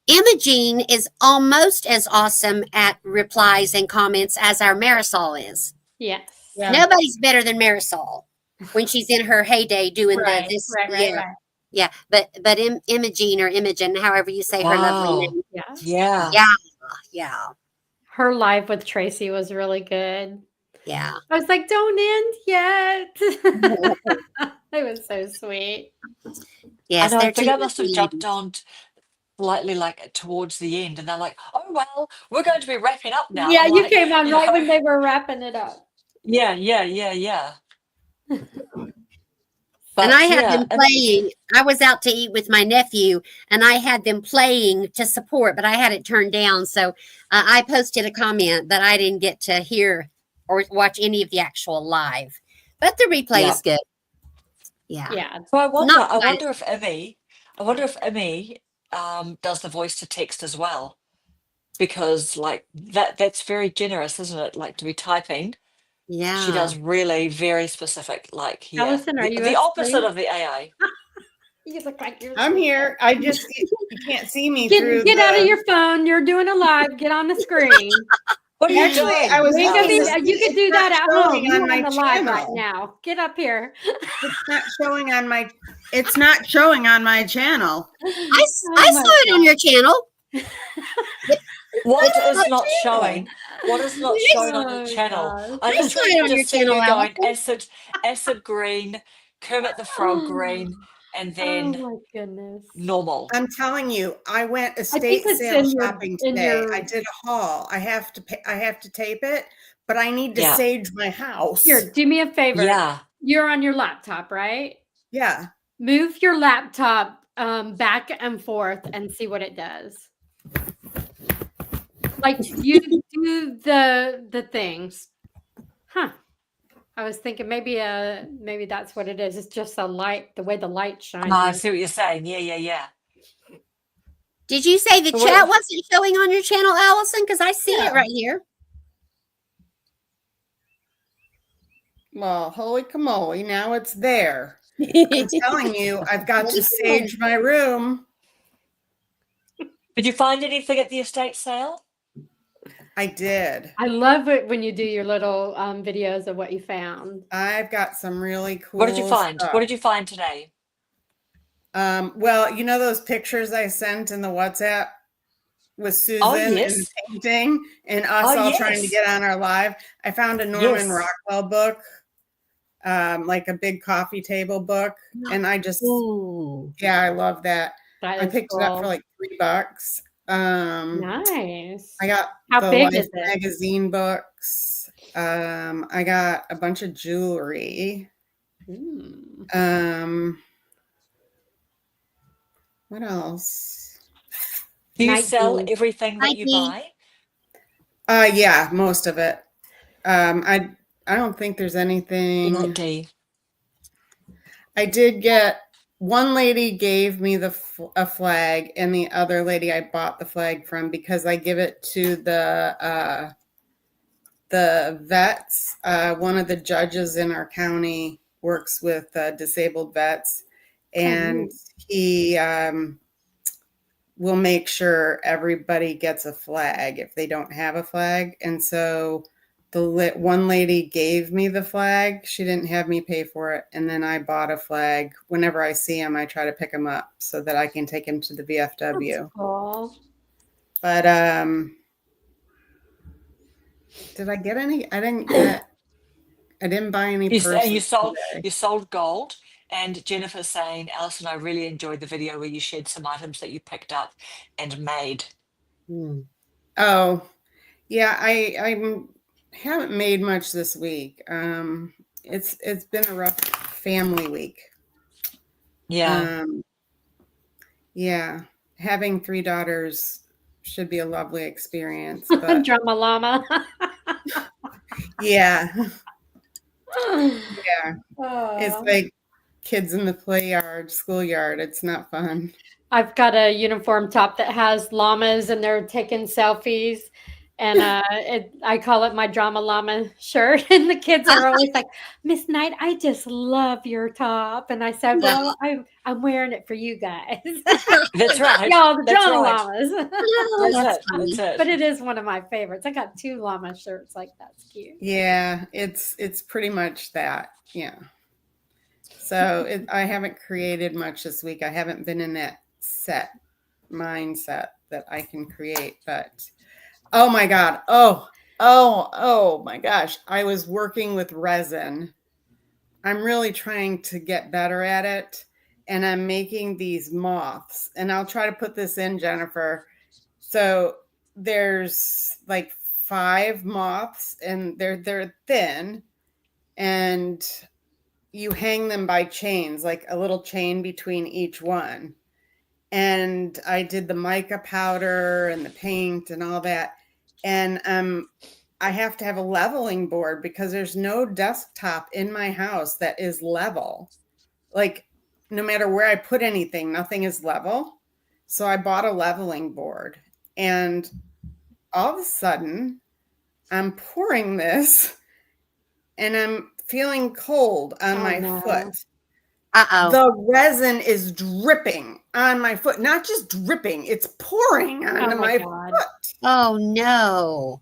[SPEAKER 3] Imogene is almost as awesome at replies and comments as our Marisol is.
[SPEAKER 1] Yes.
[SPEAKER 4] Yeah.
[SPEAKER 3] Nobody's better than Marisol when she's in her heyday doing
[SPEAKER 1] Right,
[SPEAKER 3] this.
[SPEAKER 1] right,
[SPEAKER 3] yeah,
[SPEAKER 1] right.
[SPEAKER 3] yeah. But Imogene or Imogen, however you say her lovely
[SPEAKER 2] Wow.
[SPEAKER 3] name.
[SPEAKER 1] Yeah.
[SPEAKER 2] Yeah.
[SPEAKER 3] Yeah, yeah,
[SPEAKER 1] Her live with Tracy was really good.
[SPEAKER 3] yeah.
[SPEAKER 1] I was like, don't end yet. It was so sweet.
[SPEAKER 3] Yes,
[SPEAKER 2] I know, I
[SPEAKER 3] they're
[SPEAKER 2] think
[SPEAKER 3] two
[SPEAKER 2] I must have
[SPEAKER 3] lovely
[SPEAKER 2] jumped
[SPEAKER 3] ladies.
[SPEAKER 2] on slightly like towards the end, and they're like, "Oh well, we're going to be wrapping up now."
[SPEAKER 1] Yeah,
[SPEAKER 2] I'm
[SPEAKER 1] you
[SPEAKER 2] like,
[SPEAKER 1] came on
[SPEAKER 2] you
[SPEAKER 1] right
[SPEAKER 2] know,
[SPEAKER 1] when they were wrapping it up.
[SPEAKER 2] yeah.
[SPEAKER 3] And
[SPEAKER 2] But
[SPEAKER 3] I had
[SPEAKER 2] yeah,
[SPEAKER 3] them playing. I was out to eat with my nephew, and I had them playing to support, but I had it turned down. So I posted a comment that I didn't get to hear or watch any of the actual live, but the replay
[SPEAKER 2] yeah.
[SPEAKER 3] is good. Yeah,
[SPEAKER 1] Yeah.
[SPEAKER 2] So
[SPEAKER 3] not
[SPEAKER 2] I
[SPEAKER 3] quite.
[SPEAKER 2] wonder if Emmy does the voice to text as well, because like that's very generous, isn't it? Like to be typing. She
[SPEAKER 3] Yeah,
[SPEAKER 2] does really very specific, like, yeah,
[SPEAKER 1] Allison, are you
[SPEAKER 2] the opposite
[SPEAKER 1] asleep?
[SPEAKER 2] of the AI.
[SPEAKER 1] You look like you're
[SPEAKER 4] I'm
[SPEAKER 1] asleep.
[SPEAKER 4] here. I just you can't see me through
[SPEAKER 1] Get out of
[SPEAKER 4] the.
[SPEAKER 1] your phone. You're doing a live. Get on the screen.
[SPEAKER 2] What are you
[SPEAKER 4] Actually,
[SPEAKER 2] doing,
[SPEAKER 4] I was
[SPEAKER 1] You can,
[SPEAKER 4] looking to
[SPEAKER 2] Allison?
[SPEAKER 1] you
[SPEAKER 4] see
[SPEAKER 1] can do
[SPEAKER 4] it's not
[SPEAKER 1] that at
[SPEAKER 4] showing
[SPEAKER 1] home. You're
[SPEAKER 4] on my
[SPEAKER 1] on the live right
[SPEAKER 4] channel.
[SPEAKER 1] now. Get up here.
[SPEAKER 4] It's not showing on my. It's not showing on my channel.
[SPEAKER 3] I
[SPEAKER 1] Oh
[SPEAKER 3] saw
[SPEAKER 1] my
[SPEAKER 3] it on your channel.
[SPEAKER 2] What
[SPEAKER 3] It's
[SPEAKER 2] is
[SPEAKER 3] not
[SPEAKER 2] not
[SPEAKER 3] channel.
[SPEAKER 2] showing? What is not showing on your
[SPEAKER 1] Oh
[SPEAKER 2] channel?
[SPEAKER 1] gosh.
[SPEAKER 2] I
[SPEAKER 3] I saw it on your
[SPEAKER 2] just see
[SPEAKER 3] channel,
[SPEAKER 2] you going
[SPEAKER 3] Allison.
[SPEAKER 2] acid green, Kermit the Frog green, and
[SPEAKER 1] Oh
[SPEAKER 2] then
[SPEAKER 1] my goodness.
[SPEAKER 2] normal.
[SPEAKER 4] I'm telling you, I went
[SPEAKER 1] I think
[SPEAKER 4] estate
[SPEAKER 1] it's
[SPEAKER 4] sale
[SPEAKER 1] in your
[SPEAKER 4] shopping today. I
[SPEAKER 1] in
[SPEAKER 4] did a haul. I have to pay, I have to tape it, but I need to
[SPEAKER 2] Yeah.
[SPEAKER 4] sage my house.
[SPEAKER 1] here, do me a favor.
[SPEAKER 2] Yeah.
[SPEAKER 1] You're on your laptop, right?
[SPEAKER 4] Yeah.
[SPEAKER 1] Move your laptop back and forth and see what it does. Like you do the things. Huh. I was thinking maybe that's what it is. It's just the light, the way the light shines.
[SPEAKER 2] I see what you're saying. Yeah.
[SPEAKER 3] Did you say the
[SPEAKER 2] So what-
[SPEAKER 3] chat wasn't showing on your channel, Allison? Because I see
[SPEAKER 4] Yeah.
[SPEAKER 3] it right here.
[SPEAKER 4] Well, holy camoly, now it's there. I'm telling you, I've got to sage my room.
[SPEAKER 2] Did you find anything at the estate sale?
[SPEAKER 4] I did.
[SPEAKER 1] I love it when you do your little videos of what you found.
[SPEAKER 4] I've got some really cool.
[SPEAKER 2] What did you find?
[SPEAKER 4] stuff.
[SPEAKER 2] What did you find today?
[SPEAKER 4] Well, you know those pictures I sent in the WhatsApp with Susan
[SPEAKER 2] Oh,
[SPEAKER 4] and
[SPEAKER 2] yes.
[SPEAKER 4] the painting and us
[SPEAKER 2] Oh,
[SPEAKER 4] all trying to
[SPEAKER 2] yes.
[SPEAKER 4] get on our live? I found a Norman
[SPEAKER 2] Yes.
[SPEAKER 4] Rockwell book, like a big coffee table book, and I just
[SPEAKER 3] Ooh.
[SPEAKER 4] yeah, I love that.
[SPEAKER 1] That
[SPEAKER 4] I
[SPEAKER 1] is
[SPEAKER 4] picked it up for
[SPEAKER 1] cool.
[SPEAKER 4] like $3.
[SPEAKER 1] Nice.
[SPEAKER 4] I got
[SPEAKER 1] How
[SPEAKER 4] the
[SPEAKER 1] big
[SPEAKER 4] Life
[SPEAKER 1] is it?
[SPEAKER 4] magazine books. I got a bunch of jewelry.
[SPEAKER 1] Mm.
[SPEAKER 4] What else?
[SPEAKER 2] Do you
[SPEAKER 1] Night
[SPEAKER 2] sell
[SPEAKER 1] Dean.
[SPEAKER 2] everything that you
[SPEAKER 3] Night
[SPEAKER 2] buy?
[SPEAKER 4] Yeah, most of it. I don't think there's
[SPEAKER 2] Good night,
[SPEAKER 4] anything.
[SPEAKER 2] Dee.
[SPEAKER 4] I did get one lady gave me a flag, and the other lady I bought the flag from because I give it to the vets. One of the judges in our county works with disabled vets, and he will make sure everybody gets a flag if they don't have a flag. And so one lady gave me the flag. She didn't have me pay for it. And then I bought a flag. Whenever I see him, I try to pick him up so that I can take him to the VFW.
[SPEAKER 1] That's cool.
[SPEAKER 4] But did I get any? I didn't buy any
[SPEAKER 2] You,
[SPEAKER 4] purses
[SPEAKER 2] you sold
[SPEAKER 4] today.
[SPEAKER 2] you sold gold. And Jennifer saying, Alison, I really enjoyed the video where you shared some items that you picked up and made.
[SPEAKER 4] Oh, yeah, I haven't made much this week. It's been a rough family week.
[SPEAKER 2] Yeah.
[SPEAKER 4] Yeah, having 3 daughters should be a lovely experience. But
[SPEAKER 1] Drama llama.
[SPEAKER 4] yeah, yeah, it's
[SPEAKER 1] Oh.
[SPEAKER 4] like kids in the schoolyard. It's not fun.
[SPEAKER 1] I've got a uniform top that has llamas and they're taking selfies. And I call it my drama llama shirt. And the kids are always like, Miss Knight, I just love your top. And I said, well, I'm wearing it for you guys.
[SPEAKER 2] That's right.
[SPEAKER 1] Y'all, the
[SPEAKER 2] That's
[SPEAKER 1] drama
[SPEAKER 2] right.
[SPEAKER 1] llamas.
[SPEAKER 2] That's it. That's it.
[SPEAKER 1] But it is one of my favorites. I got 2 llama shirts like that's cute.
[SPEAKER 4] Yeah, it's pretty much that. Yeah. So I haven't created much this week. I haven't been in that mindset that I can create. But oh my God. Oh my gosh. I was working with resin. I'm really trying to get better at it. And I'm making these moths. And I'll try to put this in, Jennifer. So there's like 5 moths and they're thin. And you hang them by chains, like a little chain between each one. And I did the mica powder and the paint and all that. And I have to have a leveling board because there's no desktop in my house that is level. Like no matter where I put anything, nothing is level. So I bought a leveling board and all of a sudden I'm pouring this and I'm feeling cold on my foot. The resin is dripping on my foot. Not just dripping, it's pouring onto my foot.
[SPEAKER 3] Oh, no.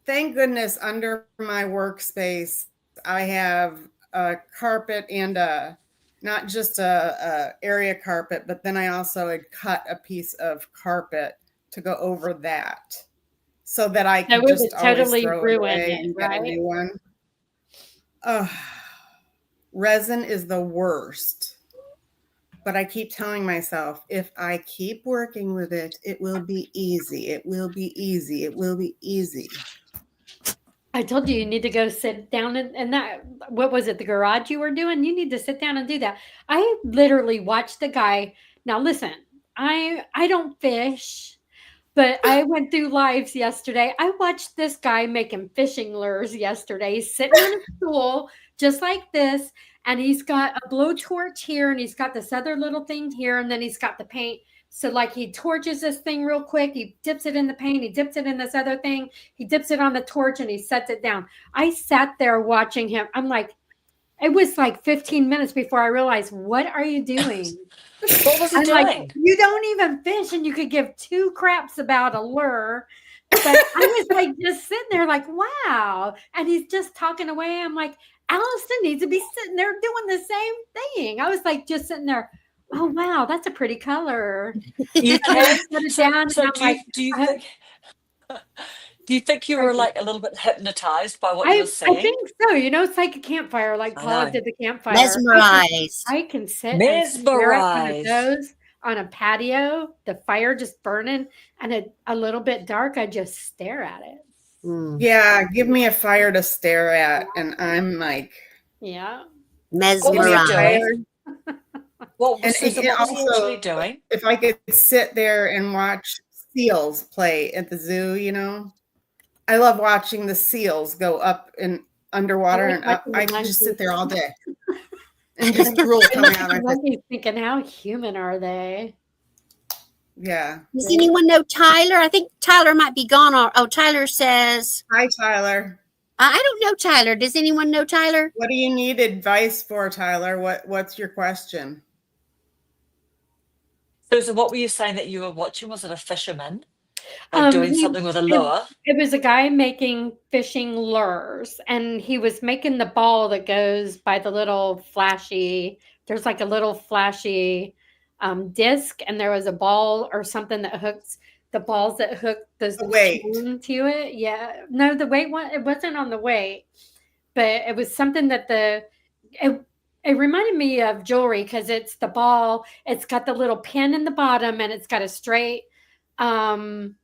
[SPEAKER 4] Thank goodness under my workspace, I have a carpet and not just a area carpet, but then I also had cut a piece of carpet to go over that so that I could just totally throw it away and get a new one. Resin is the worst. But I keep telling myself, if I keep working with it, it will be easy. It will be easy. It will be easy.
[SPEAKER 1] I told you need to go sit down and that, what was it, the garage you were doing? You need to sit down and do that. I literally watched the guy. Now listen, I don't fish, but I went through lives yesterday. I watched this guy making fishing lures yesterday. He's sitting on a stool just like this, and he's got a blowtorch here, and he's got this other little thing here, and then he's got the paint. So like he torches this thing real quick, he dips it in the paint, he dips it in this other thing, he dips it on the torch, and he sets it down. I sat there watching him. I'm like, it was like 15 minutes before I realized, what are you doing?
[SPEAKER 2] What was he doing?
[SPEAKER 1] Like, you don't even fish, and you could give 2 craps about a lure. But I was like just sitting there like, wow. And he's just talking away. I'm like, Allison needs to be sitting there doing the same thing. I was like just sitting there. Oh wow, that's a pretty color.
[SPEAKER 2] You can.
[SPEAKER 1] So
[SPEAKER 2] do you think you were like a little bit hypnotized by what you were seeing?
[SPEAKER 1] I think so. You know, it's like a campfire, like Paula did the campfire.
[SPEAKER 3] Mesmerized.
[SPEAKER 1] I can sit
[SPEAKER 2] mesmerized
[SPEAKER 1] on a patio, the fire just burning, and a little bit dark. I just stare at it.
[SPEAKER 4] Yeah, give me a fire to stare at, and I'm like,
[SPEAKER 3] mesmerized.
[SPEAKER 2] What was he actually doing?
[SPEAKER 4] If I could sit there and watch seals play at the zoo, you know, I love watching the seals go up and underwater, and up. I could just sit there all day and just drool coming out.
[SPEAKER 1] I'm thinking, how human are they?
[SPEAKER 4] Yeah.
[SPEAKER 3] Does anyone know Tyler? I think Tyler might be gone. Tyler says,
[SPEAKER 4] hi, Tyler.
[SPEAKER 3] I don't know Tyler. Does anyone know Tyler?
[SPEAKER 4] What do you need advice for, Tyler? What's your question?
[SPEAKER 2] Susan, what were you saying that you were watching? Was it a fisherman? Like doing
[SPEAKER 1] He
[SPEAKER 2] something with a lure?
[SPEAKER 1] it was a guy making fishing lures, and he was making the ball that goes by the little flashy. There's like a little flashy disc, and there was a ball or something that hooks the balls that hook the
[SPEAKER 4] The weight.
[SPEAKER 1] chain to it. Yeah, no, the weight one. It wasn't on the weight, but it was something that it reminded me of jewelry because it's the ball. It's got the little pin in the bottom, and it's got a straight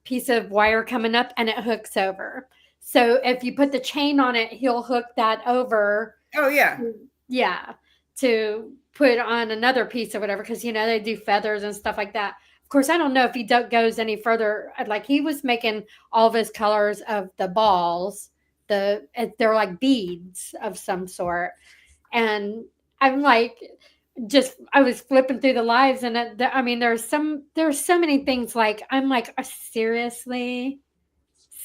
[SPEAKER 1] piece of wire coming up, and it hooks over. So if you put the chain on it, he'll hook that over.
[SPEAKER 4] Oh yeah.
[SPEAKER 1] Yeah, to put on another piece or whatever, because they do feathers and stuff like that. Of course, I don't know if he goes any further. Like he was making all of his colors of the balls. They're like beads of some sort, and I'm like, I was flipping through the lives, and I mean, there's so many things. Like I'm like, seriously,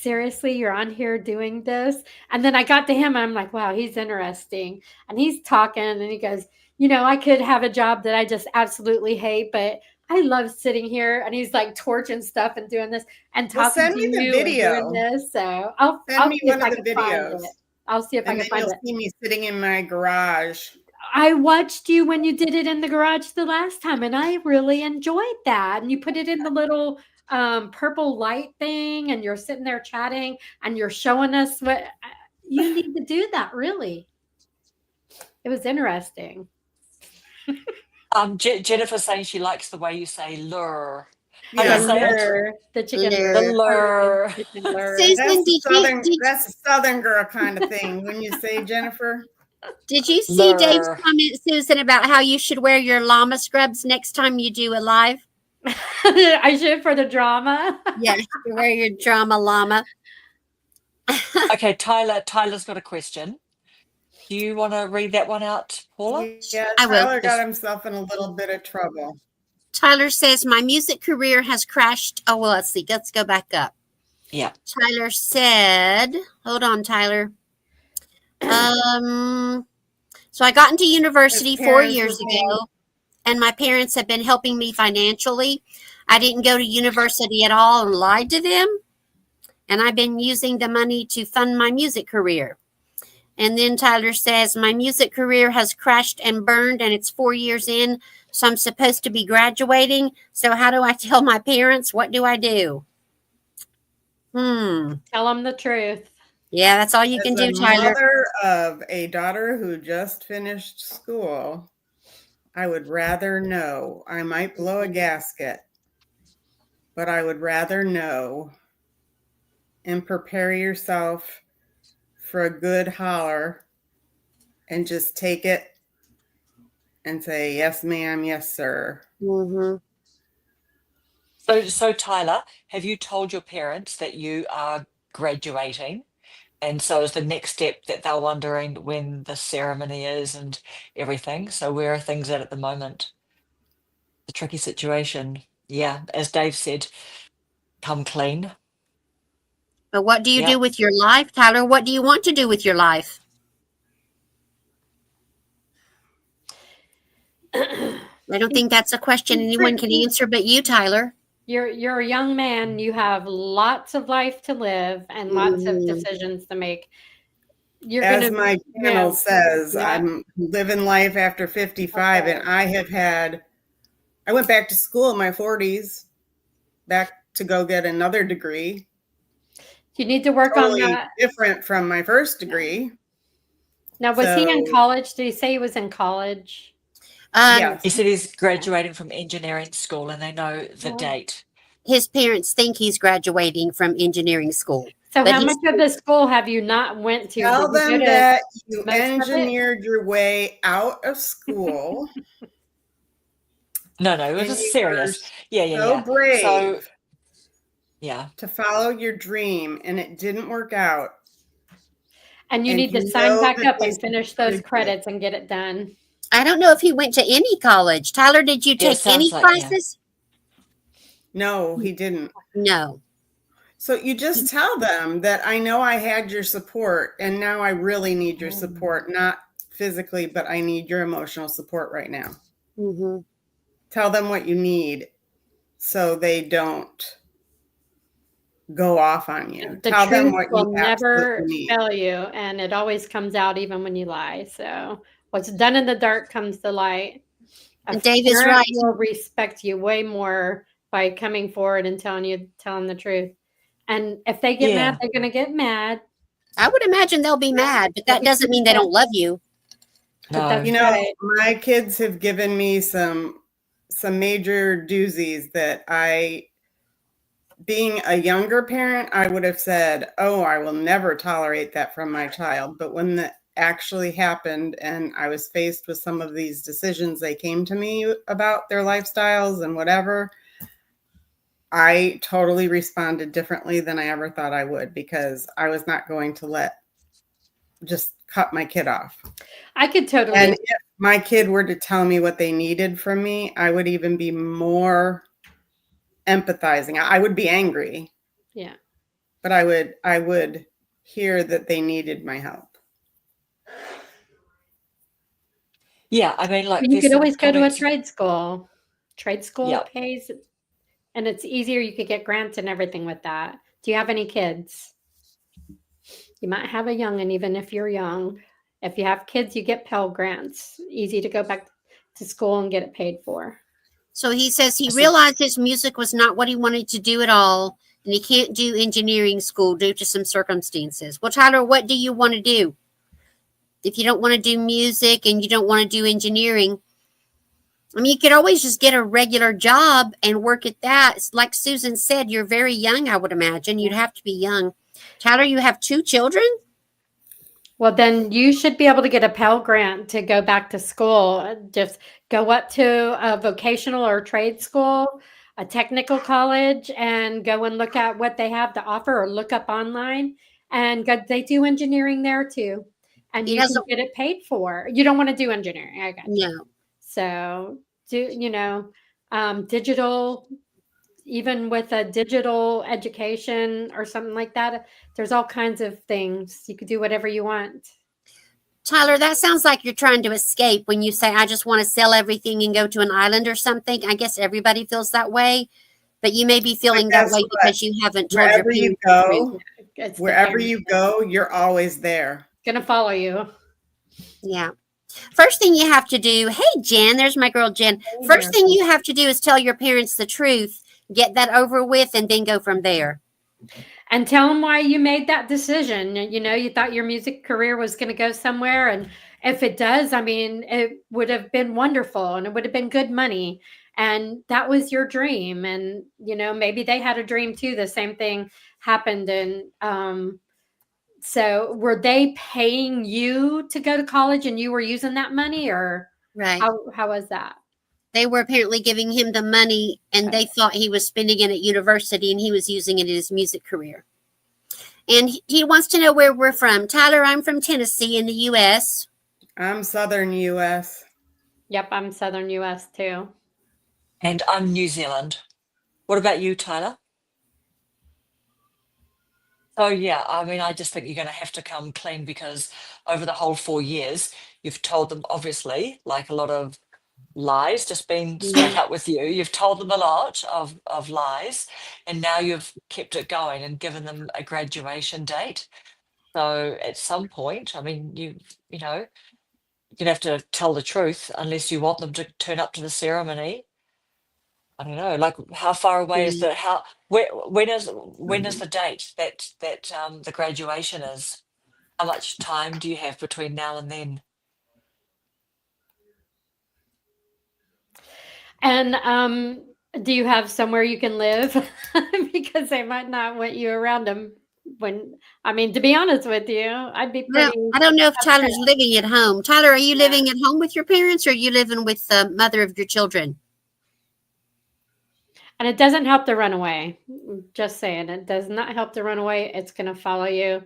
[SPEAKER 1] you're on here doing this. And then I got to him, and I'm like, wow, he's interesting, and he's talking, and he goes, I could have a job that I just absolutely hate, but I love sitting here. And he's like torching stuff and doing this and
[SPEAKER 4] Well,
[SPEAKER 1] talking
[SPEAKER 4] send
[SPEAKER 1] to
[SPEAKER 4] me the
[SPEAKER 1] you
[SPEAKER 4] video.
[SPEAKER 1] and doing this. So I'll
[SPEAKER 4] Send me
[SPEAKER 1] see if
[SPEAKER 4] one
[SPEAKER 1] I
[SPEAKER 4] of the
[SPEAKER 1] can find
[SPEAKER 4] videos.
[SPEAKER 1] it. I'll see if I
[SPEAKER 4] And
[SPEAKER 1] can
[SPEAKER 4] then
[SPEAKER 1] find
[SPEAKER 4] you'll
[SPEAKER 1] it.
[SPEAKER 4] see me sitting in my garage.
[SPEAKER 1] I watched you when you did it in the garage the last time, and I really enjoyed that. And you put it in the little purple light thing, and you're sitting there chatting, and you're showing us what you need to do. That really, it was interesting.
[SPEAKER 2] Jennifer's saying she likes the way you say lure.
[SPEAKER 1] Oh,
[SPEAKER 2] Yeah,
[SPEAKER 1] the
[SPEAKER 2] say it.
[SPEAKER 1] lure, the chicken
[SPEAKER 3] Lure.
[SPEAKER 2] The lure.
[SPEAKER 1] chicken lure.
[SPEAKER 3] Susan,
[SPEAKER 4] That's a southern girl kind of thing. When you say, Jennifer,
[SPEAKER 3] did you see Dave's
[SPEAKER 2] Lure.
[SPEAKER 3] comment, Susan, about how you should wear your llama scrubs next time you do a live?
[SPEAKER 1] I should for the drama.
[SPEAKER 3] Yeah, you wear your drama llama.
[SPEAKER 2] Okay, Tyler's got a question. Do you want to read that one out, Paula?
[SPEAKER 4] yeah,
[SPEAKER 3] I will.
[SPEAKER 4] Tyler got himself in a little bit of trouble.
[SPEAKER 3] Tyler says, my music career has crashed. Oh, well, let's see. Let's go back up.
[SPEAKER 2] Yeah.
[SPEAKER 3] Tyler said, hold on, Tyler. So I got into university
[SPEAKER 4] His
[SPEAKER 3] 4
[SPEAKER 4] parents
[SPEAKER 3] years
[SPEAKER 4] were paying-
[SPEAKER 3] ago, and my parents have been helping me financially. I didn't go to university at all and lied to them. And I've been using the money to fund my music career. And then Tyler says, my music career has crashed and burned, and it's 4 years in. So I'm supposed to be graduating. So how do I tell my parents? What do I do?
[SPEAKER 1] Tell them the truth.
[SPEAKER 3] Yeah, that's all you can do,
[SPEAKER 4] As a
[SPEAKER 3] Tyler.
[SPEAKER 4] mother of a daughter who just finished school, I would rather know. I might blow a gasket, but I would rather know and prepare yourself for a good holler and just take it and say, yes, ma'am, yes, sir.
[SPEAKER 3] Mm-hmm.
[SPEAKER 2] So Tyler, have you told your parents that you are graduating? And so is the next step that they're wondering when the ceremony is and everything. So where are things at the moment? The tricky situation. Yeah, as Dave said, come clean.
[SPEAKER 3] But what do you
[SPEAKER 2] Yeah.
[SPEAKER 3] do with your life, Tyler? What do you want to do with your life? I don't think that's a question anyone can answer but you, Tyler.
[SPEAKER 1] You're a young man. You have lots of life to live and lots of decisions to make. You're
[SPEAKER 4] As
[SPEAKER 1] gonna,
[SPEAKER 4] my channel
[SPEAKER 1] yeah.
[SPEAKER 4] says,
[SPEAKER 1] Yeah.
[SPEAKER 4] I'm living life after 55,
[SPEAKER 1] Okay.
[SPEAKER 4] and I went back to school in my 40s, back to go get another degree.
[SPEAKER 1] You need to work
[SPEAKER 4] Totally
[SPEAKER 1] on that.
[SPEAKER 4] different from my first degree.
[SPEAKER 1] Now, was he in
[SPEAKER 4] So-
[SPEAKER 1] college? Did he say he was in college?
[SPEAKER 4] Yes.
[SPEAKER 2] He said he's graduating from engineering school and they know the
[SPEAKER 1] Yeah.
[SPEAKER 2] date.
[SPEAKER 3] His parents think he's graduating from engineering school.
[SPEAKER 1] So
[SPEAKER 3] But
[SPEAKER 1] how
[SPEAKER 3] he's-
[SPEAKER 1] much of the school have you not went to?
[SPEAKER 4] Tell
[SPEAKER 1] Did you
[SPEAKER 4] them
[SPEAKER 1] go to-
[SPEAKER 4] that you
[SPEAKER 1] most of it?
[SPEAKER 4] engineered your way out of school.
[SPEAKER 2] No, it
[SPEAKER 4] and
[SPEAKER 2] was
[SPEAKER 4] you
[SPEAKER 2] serious.
[SPEAKER 4] were
[SPEAKER 2] Yeah.
[SPEAKER 4] so brave
[SPEAKER 2] So, yeah.
[SPEAKER 4] to follow your dream, and it didn't work out.
[SPEAKER 1] and you
[SPEAKER 4] and
[SPEAKER 1] need to
[SPEAKER 4] you
[SPEAKER 1] sign
[SPEAKER 4] know
[SPEAKER 1] back
[SPEAKER 4] that
[SPEAKER 1] up
[SPEAKER 4] they
[SPEAKER 1] and finish those
[SPEAKER 4] supported you.
[SPEAKER 1] credits and get it done.
[SPEAKER 3] I don't know if he went to any college. Tyler, did you
[SPEAKER 2] Yeah,
[SPEAKER 3] take any
[SPEAKER 2] sounds like, yeah.
[SPEAKER 3] classes?
[SPEAKER 4] No, he didn't.
[SPEAKER 3] No.
[SPEAKER 4] So you just tell them that I know I had your support, and now I really need your support, not physically, but I need your emotional support right now.
[SPEAKER 3] Mm-hmm.
[SPEAKER 4] Tell them what you need, so they don't go off on you.
[SPEAKER 1] The
[SPEAKER 4] Tell them
[SPEAKER 1] truth
[SPEAKER 4] what
[SPEAKER 1] will
[SPEAKER 4] you
[SPEAKER 1] never
[SPEAKER 4] absolutely need.
[SPEAKER 1] fail you, and it always comes out even when you lie. So what's done in the dark comes to light. A
[SPEAKER 3] And Dave is
[SPEAKER 1] parent
[SPEAKER 3] right.
[SPEAKER 1] will respect you way more by coming forward and telling the truth. And if they get mad,
[SPEAKER 2] Yeah.
[SPEAKER 1] they're going to get mad.
[SPEAKER 3] I would imagine they'll be mad, but that doesn't mean they don't love you.
[SPEAKER 1] But
[SPEAKER 2] No.
[SPEAKER 1] that's
[SPEAKER 4] You know,
[SPEAKER 1] right.
[SPEAKER 4] my kids have given me some major doozies that being a younger parent, I would have said, oh, I will never tolerate that from my child. But when that actually happened and I was faced with some of these decisions they came to me about their lifestyles and whatever, I totally responded differently than I ever thought I would, because I was not going to just cut my kid off.
[SPEAKER 1] I could totally.
[SPEAKER 4] And if my kid were to tell me what they needed from me, I would even be more empathizing. I would be angry,
[SPEAKER 1] Yeah.
[SPEAKER 4] but I would hear that they needed my help.
[SPEAKER 2] Yeah, I mean, like
[SPEAKER 1] And you
[SPEAKER 2] there's
[SPEAKER 1] could
[SPEAKER 2] some
[SPEAKER 1] always go to a
[SPEAKER 2] comments.
[SPEAKER 1] trade school. Trade school
[SPEAKER 2] Yep.
[SPEAKER 1] pays, and it's easier. You could get grants and everything with that. Do you have any kids? You might have a young, and even if you're young, if you have kids, you get Pell Grants. Easy to go back to school and get it paid for.
[SPEAKER 3] So he says he
[SPEAKER 2] I see.
[SPEAKER 3] realized his music was not what he wanted to do at all, and he can't do engineering school due to some circumstances. Well, Tyler, what do you want to do? If you don't want to do music and you don't want to do engineering, I mean, you could always just get a regular job and work at that. It's like Susan said, you're very young, I would imagine. You'd have to be young. Tyler, you have 2 children?
[SPEAKER 1] Well, then you should be able to get a Pell Grant to go back to school. Just go up to a vocational or trade school, a technical college, and go and look at what they have to offer, or look up online. And they do engineering there too. And
[SPEAKER 3] He
[SPEAKER 1] you can
[SPEAKER 3] doesn't-
[SPEAKER 1] get it paid for. You don't want to do engineering. I got you.
[SPEAKER 3] No.
[SPEAKER 1] So digital, even with a digital education or something like that, there's all kinds of things. You could do whatever you want.
[SPEAKER 3] Tyler, that sounds like you're trying to escape when you say, I just want to sell everything and go to an island or something. I guess everybody feels that way, but you may be feeling that
[SPEAKER 4] guess
[SPEAKER 3] way
[SPEAKER 4] what?
[SPEAKER 3] because you haven't told your
[SPEAKER 4] Wherever you
[SPEAKER 3] parents the truth.
[SPEAKER 4] go,
[SPEAKER 1] It's the
[SPEAKER 4] wherever
[SPEAKER 1] parents
[SPEAKER 4] you go, you're always there.
[SPEAKER 1] gonna follow you.
[SPEAKER 3] Yeah. First thing you have to do, hey, Jen, there's my girl, Jen. First thing you have to do is tell your parents the truth, get that over with, and then go from there.
[SPEAKER 1] And tell them why you made that decision. You thought your music career was going to go somewhere. And if it does, I mean, it would have been wonderful and it would have been good money. And that was your dream. And, maybe they had a dream too. The same thing happened. And so were they paying you to go to college and you were using that money, or
[SPEAKER 3] Right.
[SPEAKER 1] how was that?
[SPEAKER 3] They were apparently giving him the money and they thought he was spending it at university and he was using it in his music career. And he wants to know where we're from. Tyler, I'm from Tennessee in the U.S.
[SPEAKER 4] I'm Southern U.S.
[SPEAKER 1] Yep, I'm Southern U.S. too.
[SPEAKER 2] And I'm New Zealand. What about you, Tyler? Oh, yeah. I mean, I just think you're going to have to come clean, because over the whole 4 years, you've told them, obviously, like a lot of lies, just being straight up with you. You've told them a lot of lies, and now you've kept it going and given them a graduation date. So at some point, I mean, you're going to have to tell the truth unless you want them to turn up to the ceremony. I don't know, like how far away is when is the date that the graduation is? How much time do you have between now and then?
[SPEAKER 1] And do you have somewhere you can live? Because they might not want you around them. To be honest with you, I'd be
[SPEAKER 3] Well,
[SPEAKER 1] pretty.
[SPEAKER 3] I don't know if Tyler's living at home. Tyler, are you living at home with your parents, or are you living with the mother of your children?
[SPEAKER 1] And it doesn't help to run away. Just saying, it does not help to run away. It's going to follow you.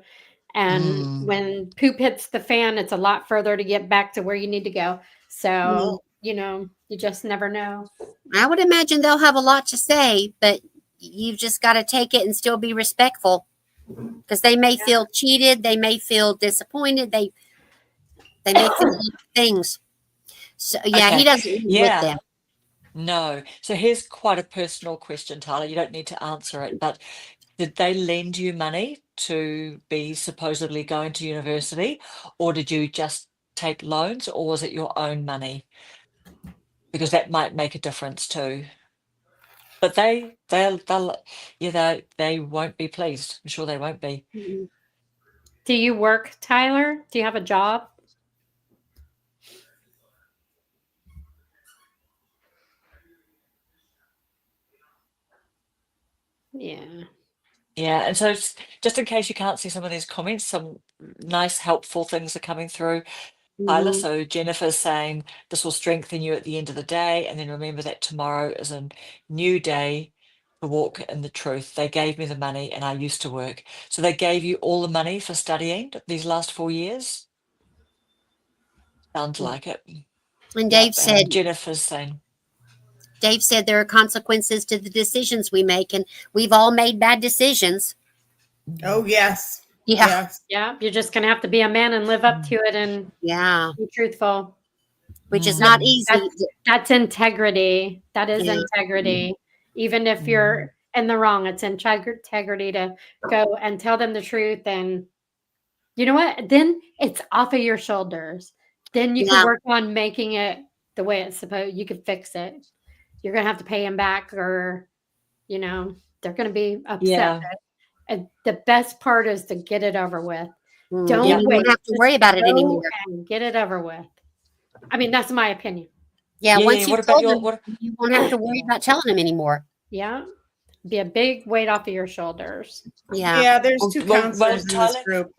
[SPEAKER 1] And when poop hits the fan, it's a lot further to get back to where you need to go. So, you just never know.
[SPEAKER 3] I would imagine they'll have a lot to say, but you've just got to take it and still be respectful, because they may feel cheated. They may feel disappointed. They may feel things. So, yeah,
[SPEAKER 2] Okay.
[SPEAKER 3] he doesn't live with them.
[SPEAKER 2] No. So here's quite a personal question, Tyler. You don't need to answer it, but did they lend you money to be supposedly going to university, or did you just take loans, or was it your own money? Because that might make a difference too. But they'll they won't be pleased. I'm sure they won't be.
[SPEAKER 1] Mhm. Do you work, Tyler? Do you have a job? Yeah.
[SPEAKER 2] Yeah, and so just in case you can't see some of these comments, some nice helpful things are coming through. Tyler,
[SPEAKER 3] Mhm.
[SPEAKER 2] so Jennifer's saying this will strengthen you at the end of the day, and then remember that tomorrow is a new day to walk in the truth. They gave me the money and I used to work. So they gave you all the money for studying these last 4 years? Sounds like it.
[SPEAKER 3] And
[SPEAKER 2] Yep. And Jennifer's saying,
[SPEAKER 3] Dave said there are consequences to the decisions we make, and we've all made bad decisions.
[SPEAKER 4] Oh yes.
[SPEAKER 3] Yeah.
[SPEAKER 4] Yes.
[SPEAKER 1] Yeah. You're just going to have to be a man and live up to it and
[SPEAKER 3] Yeah.
[SPEAKER 1] be truthful.
[SPEAKER 3] Which is
[SPEAKER 2] Mm.
[SPEAKER 3] not easy.
[SPEAKER 1] That's integrity. That is
[SPEAKER 3] Yeah.
[SPEAKER 1] integrity. Even if you're in the wrong, it's integrity to go and tell them the truth. And you know what? Then it's off of your shoulders. Then you
[SPEAKER 3] Yeah.
[SPEAKER 1] can work on making it the way it's supposed. You could fix it. You're gonna have to pay them back, or they're gonna be upset.
[SPEAKER 2] yeah,
[SPEAKER 1] And the best part is to get it over with.
[SPEAKER 3] And
[SPEAKER 1] Don't
[SPEAKER 3] you
[SPEAKER 1] wait.
[SPEAKER 3] won't have to
[SPEAKER 1] Just
[SPEAKER 3] worry about it
[SPEAKER 1] go
[SPEAKER 3] anymore.
[SPEAKER 1] and get it over with. I mean, that's my opinion.
[SPEAKER 3] Yeah.
[SPEAKER 2] yeah.
[SPEAKER 3] Once
[SPEAKER 2] What
[SPEAKER 3] you've
[SPEAKER 2] about
[SPEAKER 3] told
[SPEAKER 2] your
[SPEAKER 3] them,
[SPEAKER 2] what?
[SPEAKER 3] you won't have to worry
[SPEAKER 2] Yeah.
[SPEAKER 3] about telling them anymore.
[SPEAKER 1] Yeah. Be a big weight off of your shoulders.
[SPEAKER 3] Yeah.
[SPEAKER 4] Yeah, there's two
[SPEAKER 2] Well,
[SPEAKER 4] counselors in this
[SPEAKER 2] Tyler,
[SPEAKER 4] group.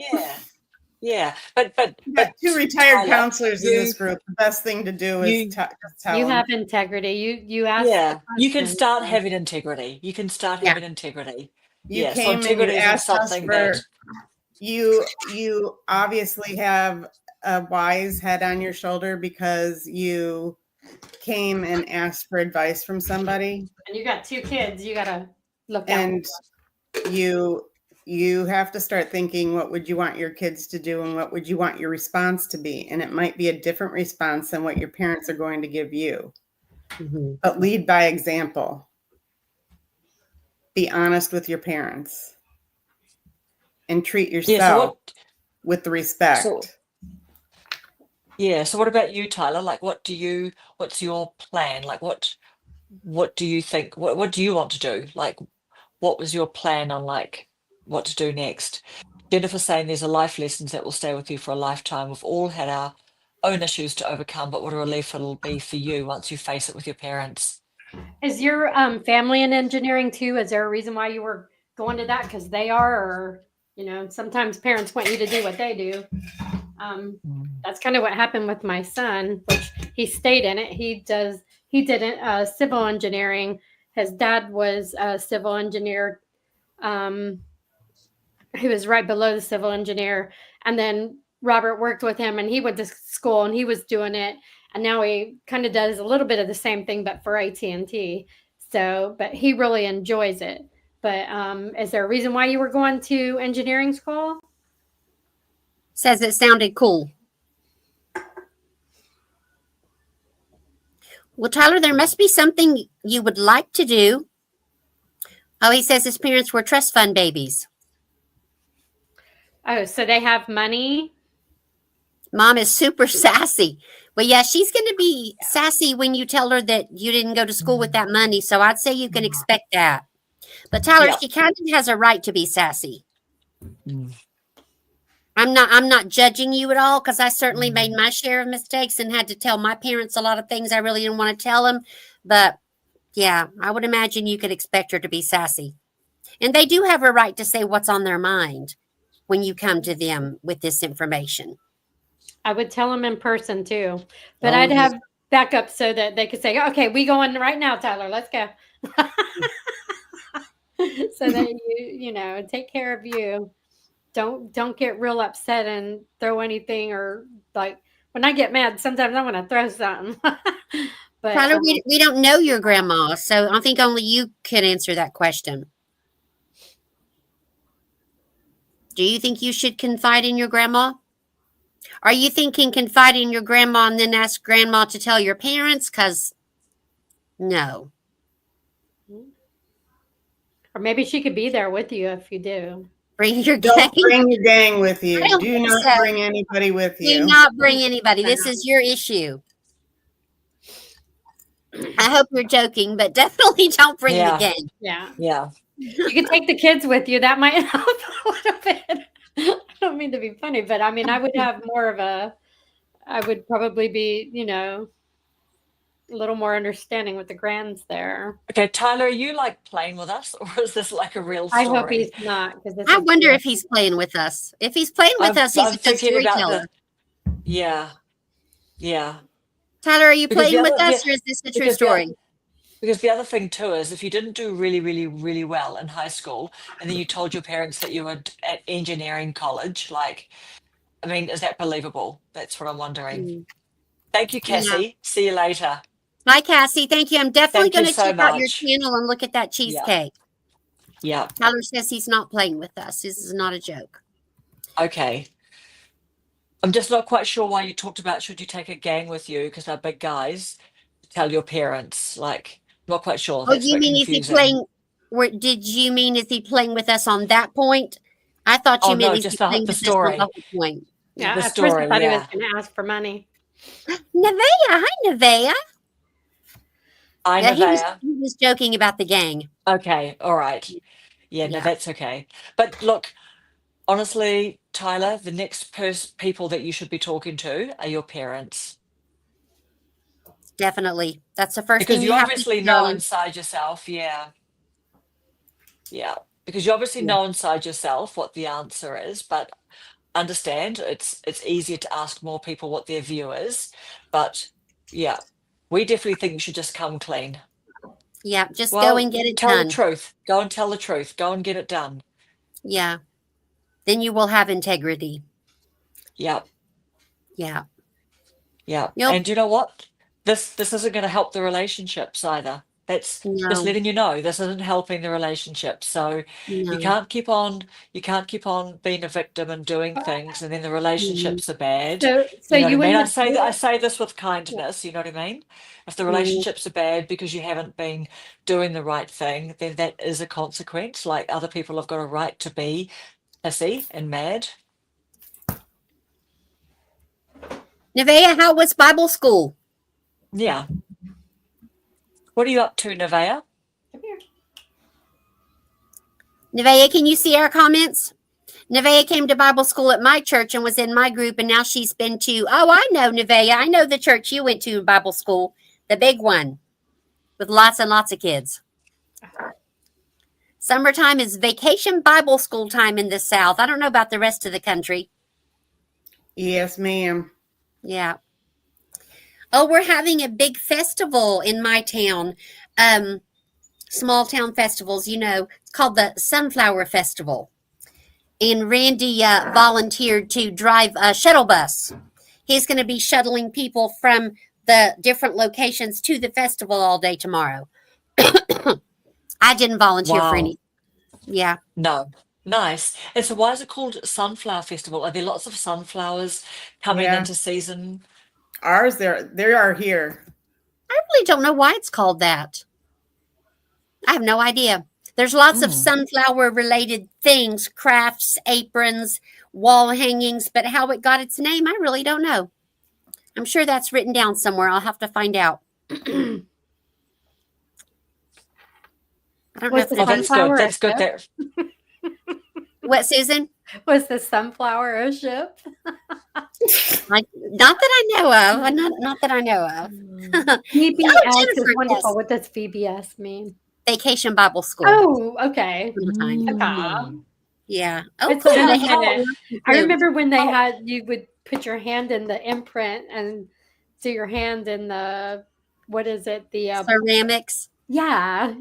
[SPEAKER 2] yeah, but
[SPEAKER 4] We got two retired
[SPEAKER 2] Tyler,
[SPEAKER 4] counselors in this group. The best thing to do is
[SPEAKER 2] you-
[SPEAKER 4] just tell
[SPEAKER 1] You
[SPEAKER 4] them.
[SPEAKER 1] have integrity. You ask.
[SPEAKER 2] yeah, you can
[SPEAKER 1] questions.
[SPEAKER 2] start having integrity. You can start
[SPEAKER 3] Yeah.
[SPEAKER 2] having integrity.
[SPEAKER 4] You
[SPEAKER 2] Yeah, so
[SPEAKER 4] came and you
[SPEAKER 2] integrity isn't
[SPEAKER 4] asked us
[SPEAKER 2] something
[SPEAKER 4] for
[SPEAKER 2] that
[SPEAKER 4] you obviously have a wise head on your shoulder because you came and asked for advice from somebody,
[SPEAKER 1] And you got 2 kids. You got to look out.
[SPEAKER 4] and you have to start thinking, what would you want your kids to do and what would you want your response to be? And it might be a different response than what your parents are going to give you.
[SPEAKER 3] Mhm.
[SPEAKER 4] But lead by example. Be honest with your parents and treat
[SPEAKER 2] yeah.
[SPEAKER 4] yourself with the respect.
[SPEAKER 2] So what about you, Tyler? Like, what's your plan? Like, what do you think? What do you want to do? Like, what was your plan on like what to do next? Jennifer saying there's a life lessons that will stay with you for a lifetime. We've all had our own issues to overcome, but what a relief it'll be for you once you face it with your parents.
[SPEAKER 1] Is your family in engineering too? Is there a reason why you were going to that? Because they are, or sometimes parents want you to do what they do. That's kind of what happened with my son, which he stayed in it. He did civil engineering. His dad was a civil engineer. He was right below the civil engineer, and then Robert worked with him, and he went to school, and he was doing it, and now he kind of does a little bit of the same thing, but for AT&T. So, but he really enjoys it. But is there a reason why you were going to engineering school?
[SPEAKER 3] Says it sounded cool. Well, Tyler, there must be something you would like to do. Oh, he says his parents were trust fund babies.
[SPEAKER 1] Oh, so they have money?
[SPEAKER 3] Mom is super sassy. Well, yeah, she's going to be sassy when you tell her that you didn't go to school with that money. So I'd say you can expect that. But Tyler,
[SPEAKER 2] Yeah.
[SPEAKER 3] she kind of has a right to be sassy.
[SPEAKER 2] Mm.
[SPEAKER 3] I'm not judging you at all, because I certainly made my share of mistakes and had to tell my parents a lot of things I really didn't want to tell them. But yeah, I would imagine you could expect her to be sassy. And they do have a right to say what's on their mind when you come to them with this information.
[SPEAKER 1] I would tell them in person too, but
[SPEAKER 3] Oh,
[SPEAKER 1] I'd
[SPEAKER 3] yeah.
[SPEAKER 1] have backup so that they could say, "Okay, we going right now, Tyler. Let's go." So that you take care of you. Don't get real upset and throw anything, or like when I get mad, sometimes I want to throw something. But
[SPEAKER 3] Tyler, we don't know your grandma, so I think only you can answer that question. Do you think you should confide in your grandma? Are you thinking confide in your grandma and then ask grandma to tell your parents? Because No.
[SPEAKER 1] Or maybe she could be there with you if you do.
[SPEAKER 3] Bring your
[SPEAKER 4] Don't
[SPEAKER 3] gang.
[SPEAKER 4] bring your gang with you.
[SPEAKER 3] I don't
[SPEAKER 4] Do
[SPEAKER 3] think
[SPEAKER 4] not
[SPEAKER 3] so.
[SPEAKER 4] bring anybody with
[SPEAKER 3] Do
[SPEAKER 4] you.
[SPEAKER 3] not bring anybody. This is your issue. I hope you're joking, but definitely don't bring
[SPEAKER 2] Yeah.
[SPEAKER 3] the gang.
[SPEAKER 1] Yeah.
[SPEAKER 2] Yeah.
[SPEAKER 1] You could take the kids with you. That might help a little bit. I don't mean to be funny, but I mean, I would have more of I would probably be, a little more understanding with the grands there.
[SPEAKER 2] Okay, Tyler, are you like playing with us, or is this like a real story?
[SPEAKER 1] I hope he's not, because
[SPEAKER 3] I wonder if he's playing with us. If he's playing with us, he's
[SPEAKER 2] I'm
[SPEAKER 3] a good
[SPEAKER 2] thinking about
[SPEAKER 3] storyteller.
[SPEAKER 2] Yeah.
[SPEAKER 3] Tyler, are you
[SPEAKER 2] Because
[SPEAKER 3] playing
[SPEAKER 2] the
[SPEAKER 3] with
[SPEAKER 2] other-
[SPEAKER 3] us, or is this a true
[SPEAKER 2] because the-
[SPEAKER 3] story?
[SPEAKER 2] Because the other thing too is if you didn't do really, really, really well in high school, and then you told your parents that you were at engineering college, like, I mean, is that believable? That's what I'm wondering. Thank you, Cassie. See you later.
[SPEAKER 3] Bye, Cassie. Thank you. I'm definitely
[SPEAKER 2] Thank you
[SPEAKER 3] going to
[SPEAKER 2] so
[SPEAKER 3] check out your
[SPEAKER 2] much.
[SPEAKER 3] channel and look at that cheesecake.
[SPEAKER 2] Yeah.
[SPEAKER 3] Tyler says he's not playing with us. This is not a joke.
[SPEAKER 2] Okay. I'm just not quite sure why you talked about should you take a gang with you because they're big guys. Tell your parents, like, not quite sure.
[SPEAKER 3] Oh,
[SPEAKER 2] That's a
[SPEAKER 3] you
[SPEAKER 2] bit
[SPEAKER 3] mean is he
[SPEAKER 2] confusing.
[SPEAKER 3] playing? Did you mean is he playing with us on that point? I thought you
[SPEAKER 2] Oh,
[SPEAKER 3] meant
[SPEAKER 2] no,
[SPEAKER 3] is
[SPEAKER 2] just
[SPEAKER 3] he
[SPEAKER 2] the-
[SPEAKER 3] playing
[SPEAKER 2] the
[SPEAKER 3] with
[SPEAKER 2] story.
[SPEAKER 3] us on the whole point?
[SPEAKER 1] Yeah,
[SPEAKER 2] The
[SPEAKER 1] at first
[SPEAKER 2] story,
[SPEAKER 1] I thought he was
[SPEAKER 2] yeah.
[SPEAKER 1] going to ask for money.
[SPEAKER 3] Nevaeh, hi Nevaeh.
[SPEAKER 2] I
[SPEAKER 3] Yeah,
[SPEAKER 2] know
[SPEAKER 3] he was joking about the gang.
[SPEAKER 2] Okay, all right. Yeah, no,
[SPEAKER 3] Yeah.
[SPEAKER 2] that's okay. But look, honestly, Tyler, the next people that you should be talking to are your parents.
[SPEAKER 3] Definitely, that's the first
[SPEAKER 2] Because
[SPEAKER 3] thing
[SPEAKER 2] you
[SPEAKER 3] have to
[SPEAKER 2] obviously
[SPEAKER 3] do,
[SPEAKER 2] know
[SPEAKER 3] darling.
[SPEAKER 2] inside yourself, yeah. Because you obviously
[SPEAKER 3] Yeah.
[SPEAKER 2] know inside yourself what the answer is, but understand it's easier to ask more people what their view is. But yeah, we definitely think you should just come clean.
[SPEAKER 3] Yeah, just
[SPEAKER 2] Well,
[SPEAKER 3] go and get it
[SPEAKER 2] tell
[SPEAKER 3] done.
[SPEAKER 2] the truth. Go and tell the truth. Go and get it done.
[SPEAKER 3] Yeah, then you will have integrity.
[SPEAKER 2] Yeah.
[SPEAKER 3] Yeah,
[SPEAKER 2] Yeah.
[SPEAKER 3] Yep.
[SPEAKER 2] And you know what? This isn't going to help the relationships either. That's
[SPEAKER 3] no,
[SPEAKER 2] just letting you know this isn't helping the relationship. So you
[SPEAKER 3] no.
[SPEAKER 2] can't keep on being a victim and doing things and then the relationships are bad.
[SPEAKER 1] So
[SPEAKER 2] You know what I mean?
[SPEAKER 1] wouldn't
[SPEAKER 2] I say this with kindness, you know what I mean? If the relationships are bad because you haven't been doing the right thing, then that is a consequence. Like other people have got a right to be pissy and mad.
[SPEAKER 3] Nevaeh, how was Bible school?
[SPEAKER 2] Yeah. What are you up to, Nevaeh?
[SPEAKER 1] Come here.
[SPEAKER 3] Nevaeh, can you see our comments? Nevaeh came to Bible school at my church and was in my group, and now she's been to, oh, I know, Nevaeh. I know the church you went to, Bible school, the big one with lots and lots of kids. Summertime is vacation Bible school time in the South. I don't know about the rest of the country.
[SPEAKER 4] Yes, ma'am.
[SPEAKER 3] Yeah. Oh, we're having a big festival in my town. Small town festivals, it's called the Sunflower Festival. And Randy volunteered to drive a shuttle bus. He's going to be shuttling people from the different locations to the festival all day tomorrow. I didn't volunteer for
[SPEAKER 2] Wow.
[SPEAKER 3] any. Yeah.
[SPEAKER 2] No. Nice. And so why is it called Sunflower Festival? Are there lots of sunflowers coming
[SPEAKER 4] Yeah.
[SPEAKER 2] into season?
[SPEAKER 4] Ours, they are here.
[SPEAKER 3] I really don't know why it's called that. I have no idea. There's lots of sunflower related things, crafts, aprons, wall hangings, but how it got its name, I really don't know. I'm sure that's written down somewhere. I'll have to find out. I don't know
[SPEAKER 1] Was
[SPEAKER 3] if
[SPEAKER 1] the
[SPEAKER 3] it-
[SPEAKER 2] That's
[SPEAKER 1] sunflower
[SPEAKER 2] good.
[SPEAKER 1] a
[SPEAKER 2] That's good.
[SPEAKER 1] ship?
[SPEAKER 3] what, Susan?
[SPEAKER 1] Was the sunflower a ship?
[SPEAKER 3] Not that I know of. Not that I know of.
[SPEAKER 1] VBS
[SPEAKER 3] Jennifer,
[SPEAKER 1] is wonderful.
[SPEAKER 3] yes.
[SPEAKER 1] What does VBS mean?
[SPEAKER 3] Vacation Bible School.
[SPEAKER 1] Oh, okay.
[SPEAKER 3] Summertime.
[SPEAKER 1] Okay.
[SPEAKER 3] Yeah. Oh,
[SPEAKER 1] It's
[SPEAKER 3] cool.
[SPEAKER 1] been a
[SPEAKER 3] They have
[SPEAKER 1] minute.
[SPEAKER 3] it.
[SPEAKER 1] I remember when they you would put your hand in the imprint and do your hand in the, what is it? The,
[SPEAKER 3] ceramics.
[SPEAKER 1] yeah.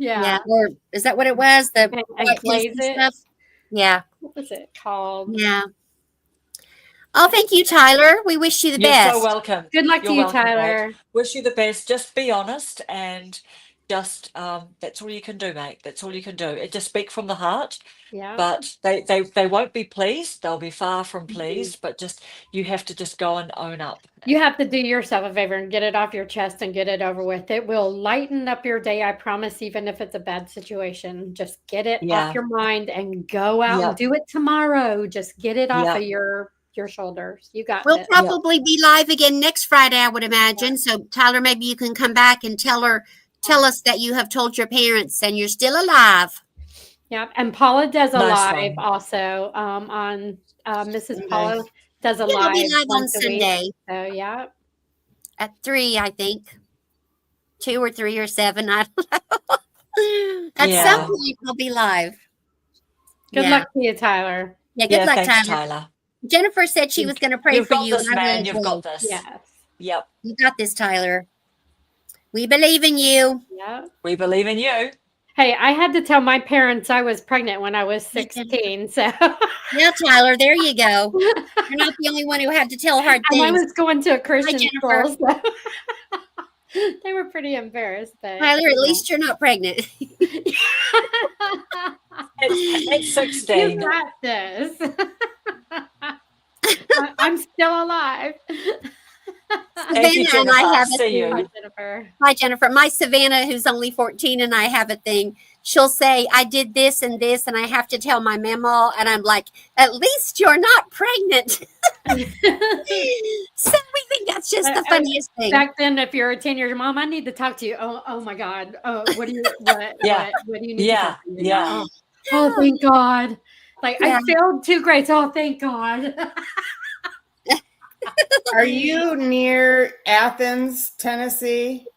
[SPEAKER 3] Or is that what it was? The
[SPEAKER 1] And
[SPEAKER 3] white
[SPEAKER 1] glaze
[SPEAKER 3] paste and
[SPEAKER 1] it.
[SPEAKER 3] stuff? Yeah.
[SPEAKER 1] What was it called?
[SPEAKER 3] Yeah. Oh, thank you, Tyler. We wish you the
[SPEAKER 2] You're
[SPEAKER 3] best.
[SPEAKER 2] so welcome.
[SPEAKER 1] Good luck
[SPEAKER 2] You're
[SPEAKER 1] to you,
[SPEAKER 2] welcome, mate.
[SPEAKER 1] Tyler.
[SPEAKER 2] Wish you the best. Just be honest and just that's all you can do, mate. That's all you can do. It just speak from the heart.
[SPEAKER 1] Yeah.
[SPEAKER 2] But they won't be pleased. They'll be far from pleased. But just you have to just go and own up.
[SPEAKER 1] You have to do yourself a favor and get it off your chest and get it over with. It will lighten up your day, I promise, even if it's a bad situation. Just get it
[SPEAKER 2] Yeah.
[SPEAKER 1] off your mind and go out and
[SPEAKER 2] Yep.
[SPEAKER 1] do it tomorrow. Just get it off
[SPEAKER 2] Yep.
[SPEAKER 1] of your shoulders. You got
[SPEAKER 3] We'll
[SPEAKER 1] it.
[SPEAKER 3] probably be live again next Friday, I would imagine. So Tyler, maybe you can come back and tell us that you have told your parents and you're still alive.
[SPEAKER 1] Yeah. And Paula does a
[SPEAKER 2] Nice
[SPEAKER 1] live
[SPEAKER 2] one.
[SPEAKER 1] also on Mrs.
[SPEAKER 4] Sunday.
[SPEAKER 1] Paula does a
[SPEAKER 3] Yeah, we'll
[SPEAKER 1] live,
[SPEAKER 3] be live on
[SPEAKER 1] once a week.
[SPEAKER 3] Sunday
[SPEAKER 1] So yeah.
[SPEAKER 3] at 3, I think. 2 or 3 or 7, I don't know. At
[SPEAKER 2] Yeah.
[SPEAKER 3] some point we'll be live.
[SPEAKER 1] Good
[SPEAKER 3] Yeah.
[SPEAKER 1] luck to you, Tyler.
[SPEAKER 3] Yeah, good
[SPEAKER 2] Yeah,
[SPEAKER 3] luck,
[SPEAKER 2] thanks,
[SPEAKER 3] Tyler.
[SPEAKER 2] Tyler.
[SPEAKER 3] Jennifer said she was going to pray
[SPEAKER 2] You've
[SPEAKER 3] for
[SPEAKER 2] got
[SPEAKER 3] you.
[SPEAKER 2] this,
[SPEAKER 3] and I
[SPEAKER 2] man.
[SPEAKER 3] really
[SPEAKER 2] You've
[SPEAKER 3] will.
[SPEAKER 2] got this.
[SPEAKER 1] Yes.
[SPEAKER 2] Yep.
[SPEAKER 3] You got this, Tyler. We believe in you.
[SPEAKER 1] Yeah.
[SPEAKER 2] We believe in you.
[SPEAKER 1] Hey, I had to tell my parents I was pregnant when I was
[SPEAKER 3] Me too.
[SPEAKER 1] 16. So
[SPEAKER 3] Yeah, Tyler, there you go. You're not the only one who had to tell hard
[SPEAKER 1] and I
[SPEAKER 3] things.
[SPEAKER 1] was going to a Christian
[SPEAKER 3] Jennifer.
[SPEAKER 1] school. So they were pretty embarrassed. But
[SPEAKER 3] Tyler, at least you're not pregnant.
[SPEAKER 2] It's 16.
[SPEAKER 1] You got this. I'm still alive.
[SPEAKER 2] Thank you,
[SPEAKER 3] Savannah and I
[SPEAKER 2] Jennifer.
[SPEAKER 3] have a
[SPEAKER 2] See
[SPEAKER 3] thing.
[SPEAKER 2] you.
[SPEAKER 1] Hi, Jennifer.
[SPEAKER 3] Hi, Jennifer. My Savannah, who's only 14, and I have a thing. She'll say, I did this and this, and I have to tell my mama. And I'm like, at least you're not pregnant. So we think that's just the funniest thing.
[SPEAKER 1] Back then, if you're a 10-year mom, I need to talk to you. Oh my God. Oh, what do you
[SPEAKER 2] Yeah.
[SPEAKER 1] what do you need
[SPEAKER 2] Yeah,
[SPEAKER 1] to talk to me
[SPEAKER 2] yeah.
[SPEAKER 1] about? Oh, thank God. Like
[SPEAKER 3] Yeah.
[SPEAKER 1] I failed 2 grades. Oh, thank God.
[SPEAKER 4] Are you near Athens, Tennessee?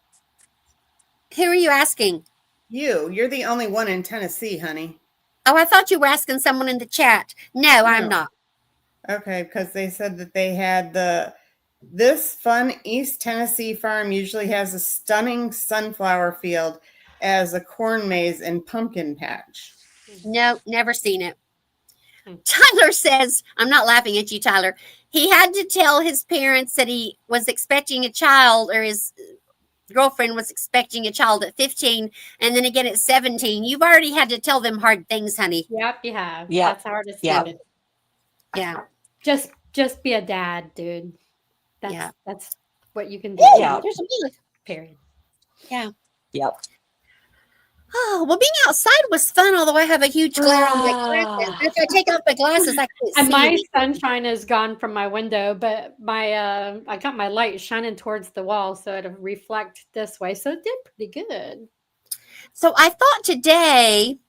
[SPEAKER 3] Who are you asking?
[SPEAKER 4] You're the only one in Tennessee, honey.
[SPEAKER 3] Oh, I thought you were asking someone in the chat. No, I'm
[SPEAKER 4] No.
[SPEAKER 3] not.
[SPEAKER 4] Okay, because they said that they had this fun East Tennessee farm usually has a stunning sunflower field as a corn maze and pumpkin patch.
[SPEAKER 3] No, never seen it. Tyler says, I'm not laughing at you, Tyler. He had to tell his parents that he was expecting a child, or his girlfriend was expecting a child at 15, and then again at 17. You've already had to tell them hard things, honey.
[SPEAKER 1] Yep, you have.
[SPEAKER 2] Yep.
[SPEAKER 1] That's hard to
[SPEAKER 2] Yep.
[SPEAKER 1] do.
[SPEAKER 3] Yeah.
[SPEAKER 1] Just be a dad, dude.
[SPEAKER 3] Yeah.
[SPEAKER 1] That's what you can do.
[SPEAKER 2] Yeah.
[SPEAKER 3] There's a bullet.
[SPEAKER 1] Period.
[SPEAKER 2] Yep.
[SPEAKER 3] Oh, well, being outside was fun, although I have a huge glare on my glasses. If I take off my glasses, I can't
[SPEAKER 1] And
[SPEAKER 3] see
[SPEAKER 1] my
[SPEAKER 3] anything.
[SPEAKER 1] sunshine is gone from my window, but my I got my light shining towards the wall, so it'll reflect this way. So it did pretty good.
[SPEAKER 3] So I thought today,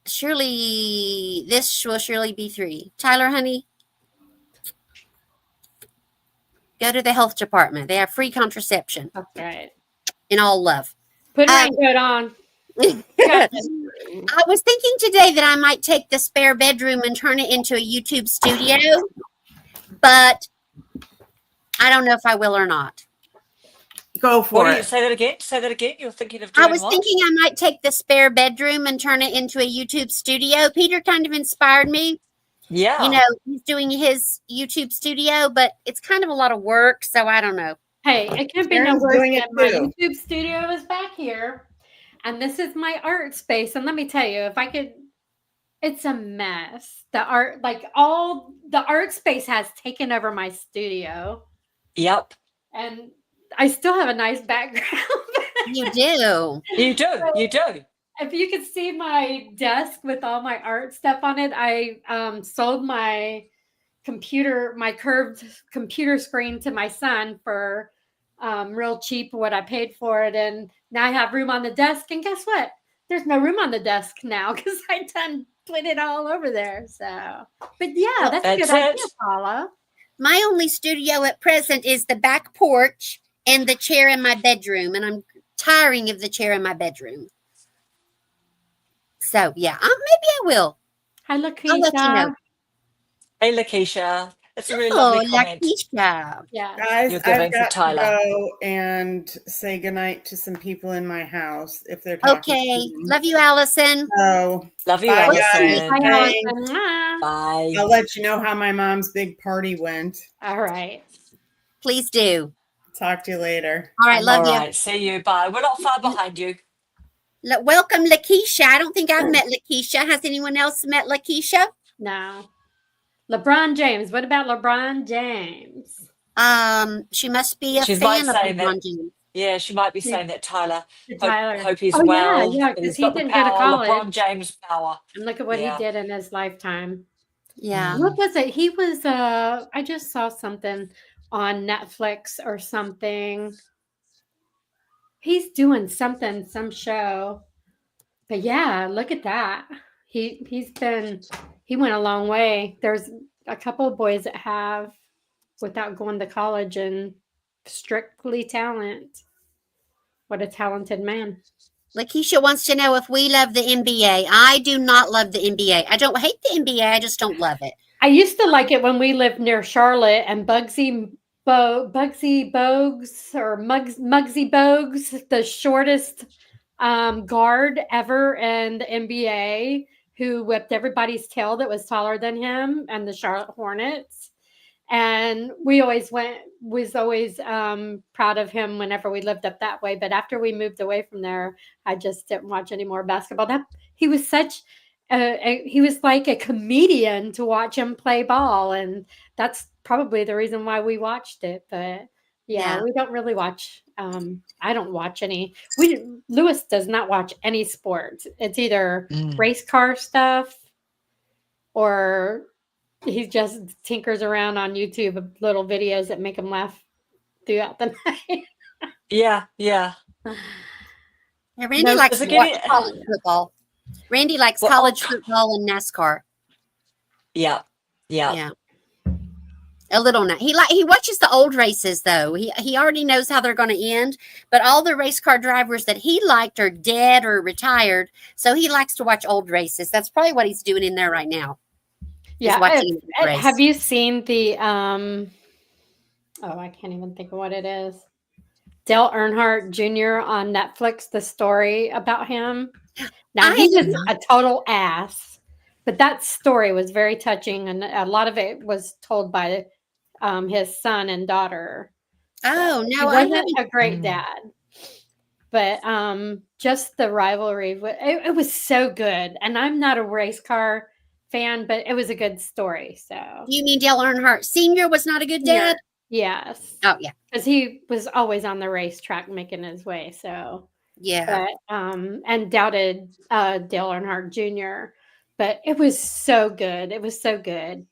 [SPEAKER 3] this will surely be 3. Tyler, honey, go to the health department. They have free contraception
[SPEAKER 1] That's right.
[SPEAKER 3] in all love.
[SPEAKER 1] Put raincoat on.
[SPEAKER 3] I was thinking today that I might take the spare bedroom and turn it into a YouTube studio, but I don't know if I will or not.
[SPEAKER 4] Go
[SPEAKER 2] What
[SPEAKER 4] for
[SPEAKER 2] do you
[SPEAKER 4] it.
[SPEAKER 2] say that again? Say that again. You're thinking of
[SPEAKER 3] I
[SPEAKER 2] doing
[SPEAKER 3] was
[SPEAKER 2] what?
[SPEAKER 3] thinking I might take the spare bedroom and turn it into a YouTube studio. Peter kind of inspired me.
[SPEAKER 2] Yeah.
[SPEAKER 3] You know, he's doing his YouTube studio, but it's kind of a lot of work, so I don't know.
[SPEAKER 1] Hey, it can't be no
[SPEAKER 4] Sharon's
[SPEAKER 1] worse
[SPEAKER 4] doing
[SPEAKER 1] than
[SPEAKER 4] it
[SPEAKER 1] my
[SPEAKER 4] too.
[SPEAKER 1] YouTube studio is back here. And this is my art space. And let me tell you, if I could, it's a mess. The art space has taken over my studio.
[SPEAKER 2] Yep.
[SPEAKER 1] And I still have a nice background.
[SPEAKER 3] You do.
[SPEAKER 2] You do. You do.
[SPEAKER 1] If you could see my desk with all my art stuff on it, I sold my curved computer screen to my son for real cheap what I paid for it. And now I have room on the desk. And guess what? There's no room on the desk now because I done put it all over there. So, but yeah, that's a
[SPEAKER 2] That's
[SPEAKER 1] good
[SPEAKER 2] it.
[SPEAKER 1] idea, Paula.
[SPEAKER 3] My only studio at present is the back porch and the chair in my bedroom, and I'm tiring of the chair in my bedroom. So yeah, maybe I will.
[SPEAKER 1] Hi,
[SPEAKER 3] I'll let you
[SPEAKER 1] Lakeisha.
[SPEAKER 3] know.
[SPEAKER 2] Hey, Lakeisha. That's a really
[SPEAKER 3] Oh,
[SPEAKER 2] lovely comment.
[SPEAKER 3] Lakeisha.
[SPEAKER 1] Yeah.
[SPEAKER 4] Guys,
[SPEAKER 2] You're giving
[SPEAKER 4] I've
[SPEAKER 2] for
[SPEAKER 4] got
[SPEAKER 2] Tyler.
[SPEAKER 4] to go and say goodnight to some people in my house if they're talking
[SPEAKER 3] Okay.
[SPEAKER 4] to me.
[SPEAKER 3] Love you, Allison.
[SPEAKER 4] So
[SPEAKER 2] Love you,
[SPEAKER 4] Bye,
[SPEAKER 3] guys.
[SPEAKER 2] Allison.
[SPEAKER 1] Hi,
[SPEAKER 4] Thanks.
[SPEAKER 1] Allison. Mwah.
[SPEAKER 2] Bye.
[SPEAKER 4] I'll let you know how my mom's big party went.
[SPEAKER 1] All right.
[SPEAKER 3] Please do.
[SPEAKER 4] Talk to you later.
[SPEAKER 3] All right, love
[SPEAKER 2] All
[SPEAKER 3] you.
[SPEAKER 2] right. See you. Bye. We're not far behind you.
[SPEAKER 3] Welcome, Lakeisha. I don't think I've met Lakeisha. Has anyone else met Lakeisha?
[SPEAKER 1] No. LeBron James. What about LeBron James?
[SPEAKER 3] She must be a
[SPEAKER 2] She might
[SPEAKER 3] fan of
[SPEAKER 2] say that.
[SPEAKER 3] LeBron James.
[SPEAKER 2] Yeah, she might be
[SPEAKER 1] Yeah.
[SPEAKER 2] saying that, Tyler.
[SPEAKER 1] Tyler.
[SPEAKER 2] Hope he's
[SPEAKER 1] Oh,
[SPEAKER 2] well.
[SPEAKER 1] yeah,
[SPEAKER 2] that
[SPEAKER 1] because
[SPEAKER 2] he's
[SPEAKER 1] he
[SPEAKER 2] got the
[SPEAKER 1] didn't go to
[SPEAKER 2] power.
[SPEAKER 1] college.
[SPEAKER 2] LeBron James power.
[SPEAKER 1] And look at what
[SPEAKER 2] Yeah.
[SPEAKER 1] he did in his lifetime.
[SPEAKER 3] Yeah.
[SPEAKER 1] What was it? He was I just saw something on Netflix or something. He's doing something, some show. But yeah, look at that. He went a long way. There's a couple of boys that have without going to college and strictly talent. What a talented man.
[SPEAKER 3] Lakeisha wants to know if we love the NBA. I do not love the NBA. I don't hate the NBA. I just don't love it.
[SPEAKER 1] I used to like it when we lived near Charlotte and Bugsy Bogues or Muggsy Bogues, the shortest guard ever in the NBA, who whipped everybody's tail that was taller than him and the Charlotte Hornets. And was always proud of him whenever we lived up that way. But after we moved away from there, I just didn't watch any more basketball. He was he was like a comedian to watch him play ball, and that's probably the reason why we watched it. But yeah. We don't really watch. I don't watch any. Lewis does not watch any sports. It's either race car stuff or he just tinkers around on YouTube of little videos that make him laugh throughout the night.
[SPEAKER 2] Yeah.
[SPEAKER 3] Yeah, Randy
[SPEAKER 1] No,
[SPEAKER 3] likes
[SPEAKER 2] is it
[SPEAKER 3] college
[SPEAKER 2] getting-
[SPEAKER 3] football. Randy likes
[SPEAKER 2] Well,
[SPEAKER 3] college football and NASCAR.
[SPEAKER 2] Yeah.
[SPEAKER 3] Yeah. A little now. He watches the old races though. He already knows how they're going to end. But all the race car drivers that he liked are dead or retired, so he likes to watch old races. That's probably what he's doing in there right now.
[SPEAKER 1] Yeah.
[SPEAKER 3] Watching the race.
[SPEAKER 1] Have you seen the I can't even think of what it is. Dale Earnhardt Jr. on Netflix, the story about him. Now he was a total ass, but that story was very touching, and a lot of it was told by his son and daughter.
[SPEAKER 3] Oh
[SPEAKER 1] He
[SPEAKER 3] no, I
[SPEAKER 1] wasn't
[SPEAKER 3] haven't.
[SPEAKER 1] a great dad, but just the rivalry. It was so good, and I'm not a race car fan, but it was a good story. So
[SPEAKER 3] You mean Dale Earnhardt Sr. was not a good dad?
[SPEAKER 1] yes,
[SPEAKER 3] Oh yeah,
[SPEAKER 1] because he was always on the racetrack making his way. So
[SPEAKER 3] yeah.
[SPEAKER 1] but and doubted Dale Earnhardt Jr. But it was so good. It was so good,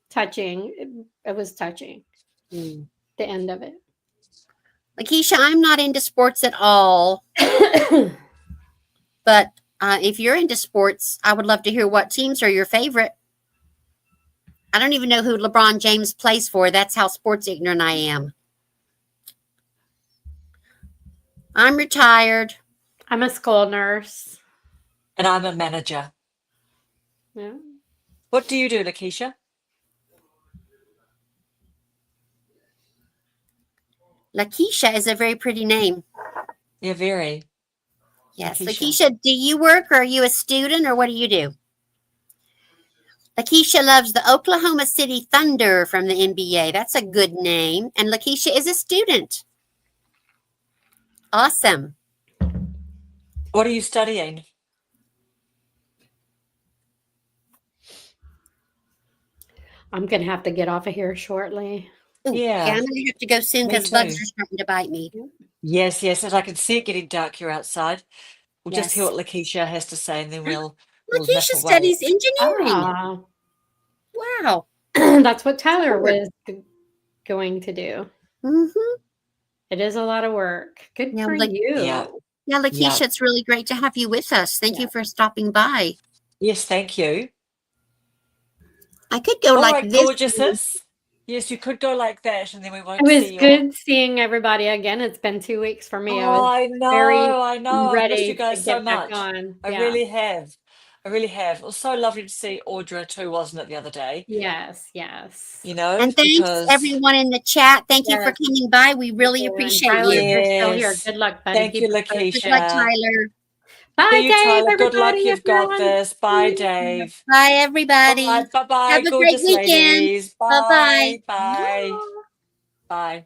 [SPEAKER 1] touching. It was touching.
[SPEAKER 3] Mm.
[SPEAKER 1] The end of it.
[SPEAKER 3] Lakeisha, I'm not into sports at all, but if you're into sports, I would love to hear what teams are your favorite. I don't even know who LeBron James plays for. That's how sports ignorant I am. I'm retired.
[SPEAKER 1] I'm a school nurse.
[SPEAKER 2] And I'm a manager.
[SPEAKER 1] Yeah.
[SPEAKER 2] What do you do, Lakeisha?
[SPEAKER 3] Lakeisha is a very pretty name.
[SPEAKER 2] Yeah, very.
[SPEAKER 3] Yes.
[SPEAKER 2] Lakeisha.
[SPEAKER 3] Lakeisha, do you work or are you a student or what do you do? Lakeisha loves the Oklahoma City Thunder from the NBA. That's a good name. And Lakeisha is a student. Awesome.
[SPEAKER 2] What are you studying?
[SPEAKER 1] I'm gonna have to get off of here shortly.
[SPEAKER 3] Ooh,
[SPEAKER 2] Yeah.
[SPEAKER 3] I'm going to have to go soon
[SPEAKER 2] Me
[SPEAKER 3] because bugs
[SPEAKER 2] too.
[SPEAKER 3] are starting to bite me.
[SPEAKER 2] Yes, as I can see it getting dark here outside. We'll just hear
[SPEAKER 3] Yes.
[SPEAKER 2] what Lakeisha has to say and then we'll nip
[SPEAKER 3] Lakeisha
[SPEAKER 2] away.
[SPEAKER 3] studies engineering.
[SPEAKER 1] Ah,
[SPEAKER 3] Wow.
[SPEAKER 1] that's what Tyler
[SPEAKER 3] Sure.
[SPEAKER 1] was going to do.
[SPEAKER 3] Mm-hmm.
[SPEAKER 1] It is a lot of work. Good
[SPEAKER 3] Yeah,
[SPEAKER 1] for
[SPEAKER 3] like-
[SPEAKER 1] you.
[SPEAKER 2] Yeah.
[SPEAKER 3] Yeah, Lakeisha,
[SPEAKER 2] Yeah.
[SPEAKER 3] it's really great to have you with us. Thank
[SPEAKER 1] Yeah.
[SPEAKER 3] you for stopping by.
[SPEAKER 2] Yes, thank you.
[SPEAKER 3] I could go
[SPEAKER 2] All
[SPEAKER 3] like
[SPEAKER 2] right,
[SPEAKER 3] this.
[SPEAKER 2] gorgeouses. Yes, you could go like that and then we won't
[SPEAKER 1] It was
[SPEAKER 2] see your...
[SPEAKER 1] good seeing everybody again. It's been 2 weeks for me. I
[SPEAKER 2] Oh,
[SPEAKER 1] was
[SPEAKER 2] I know,
[SPEAKER 1] very
[SPEAKER 2] I know. I've
[SPEAKER 1] ready
[SPEAKER 2] missed you guys
[SPEAKER 1] to
[SPEAKER 2] so
[SPEAKER 1] get back
[SPEAKER 2] much.
[SPEAKER 1] on.
[SPEAKER 2] I
[SPEAKER 1] Yeah.
[SPEAKER 2] really have. I really have. It was so lovely to see Audra too, wasn't it, the other day?
[SPEAKER 1] Yes.
[SPEAKER 2] You know,
[SPEAKER 3] And thanks
[SPEAKER 2] because
[SPEAKER 3] everyone in the chat. Thank you for
[SPEAKER 1] Yes.
[SPEAKER 3] coming by. We really
[SPEAKER 1] And
[SPEAKER 3] appreciate
[SPEAKER 1] Tyler,
[SPEAKER 3] you.
[SPEAKER 1] if you're still here.
[SPEAKER 2] Yes.
[SPEAKER 1] Good luck, buddy.
[SPEAKER 2] Thank you,
[SPEAKER 1] Keep us posted.
[SPEAKER 3] Good luck,
[SPEAKER 2] Lakeisha.
[SPEAKER 3] Tyler.
[SPEAKER 1] Bye,
[SPEAKER 2] See you,
[SPEAKER 1] Dave.
[SPEAKER 2] Tyler. Good luck.
[SPEAKER 1] Everybody,
[SPEAKER 2] You've got
[SPEAKER 1] everyone.
[SPEAKER 2] this. Bye, Dave.
[SPEAKER 3] Bye, everybody.
[SPEAKER 2] All right, bye-bye,
[SPEAKER 3] Have a great
[SPEAKER 2] gorgeous
[SPEAKER 3] weekend.
[SPEAKER 2] ladies.
[SPEAKER 3] Bye-bye.
[SPEAKER 2] Bye. Bye. Bye.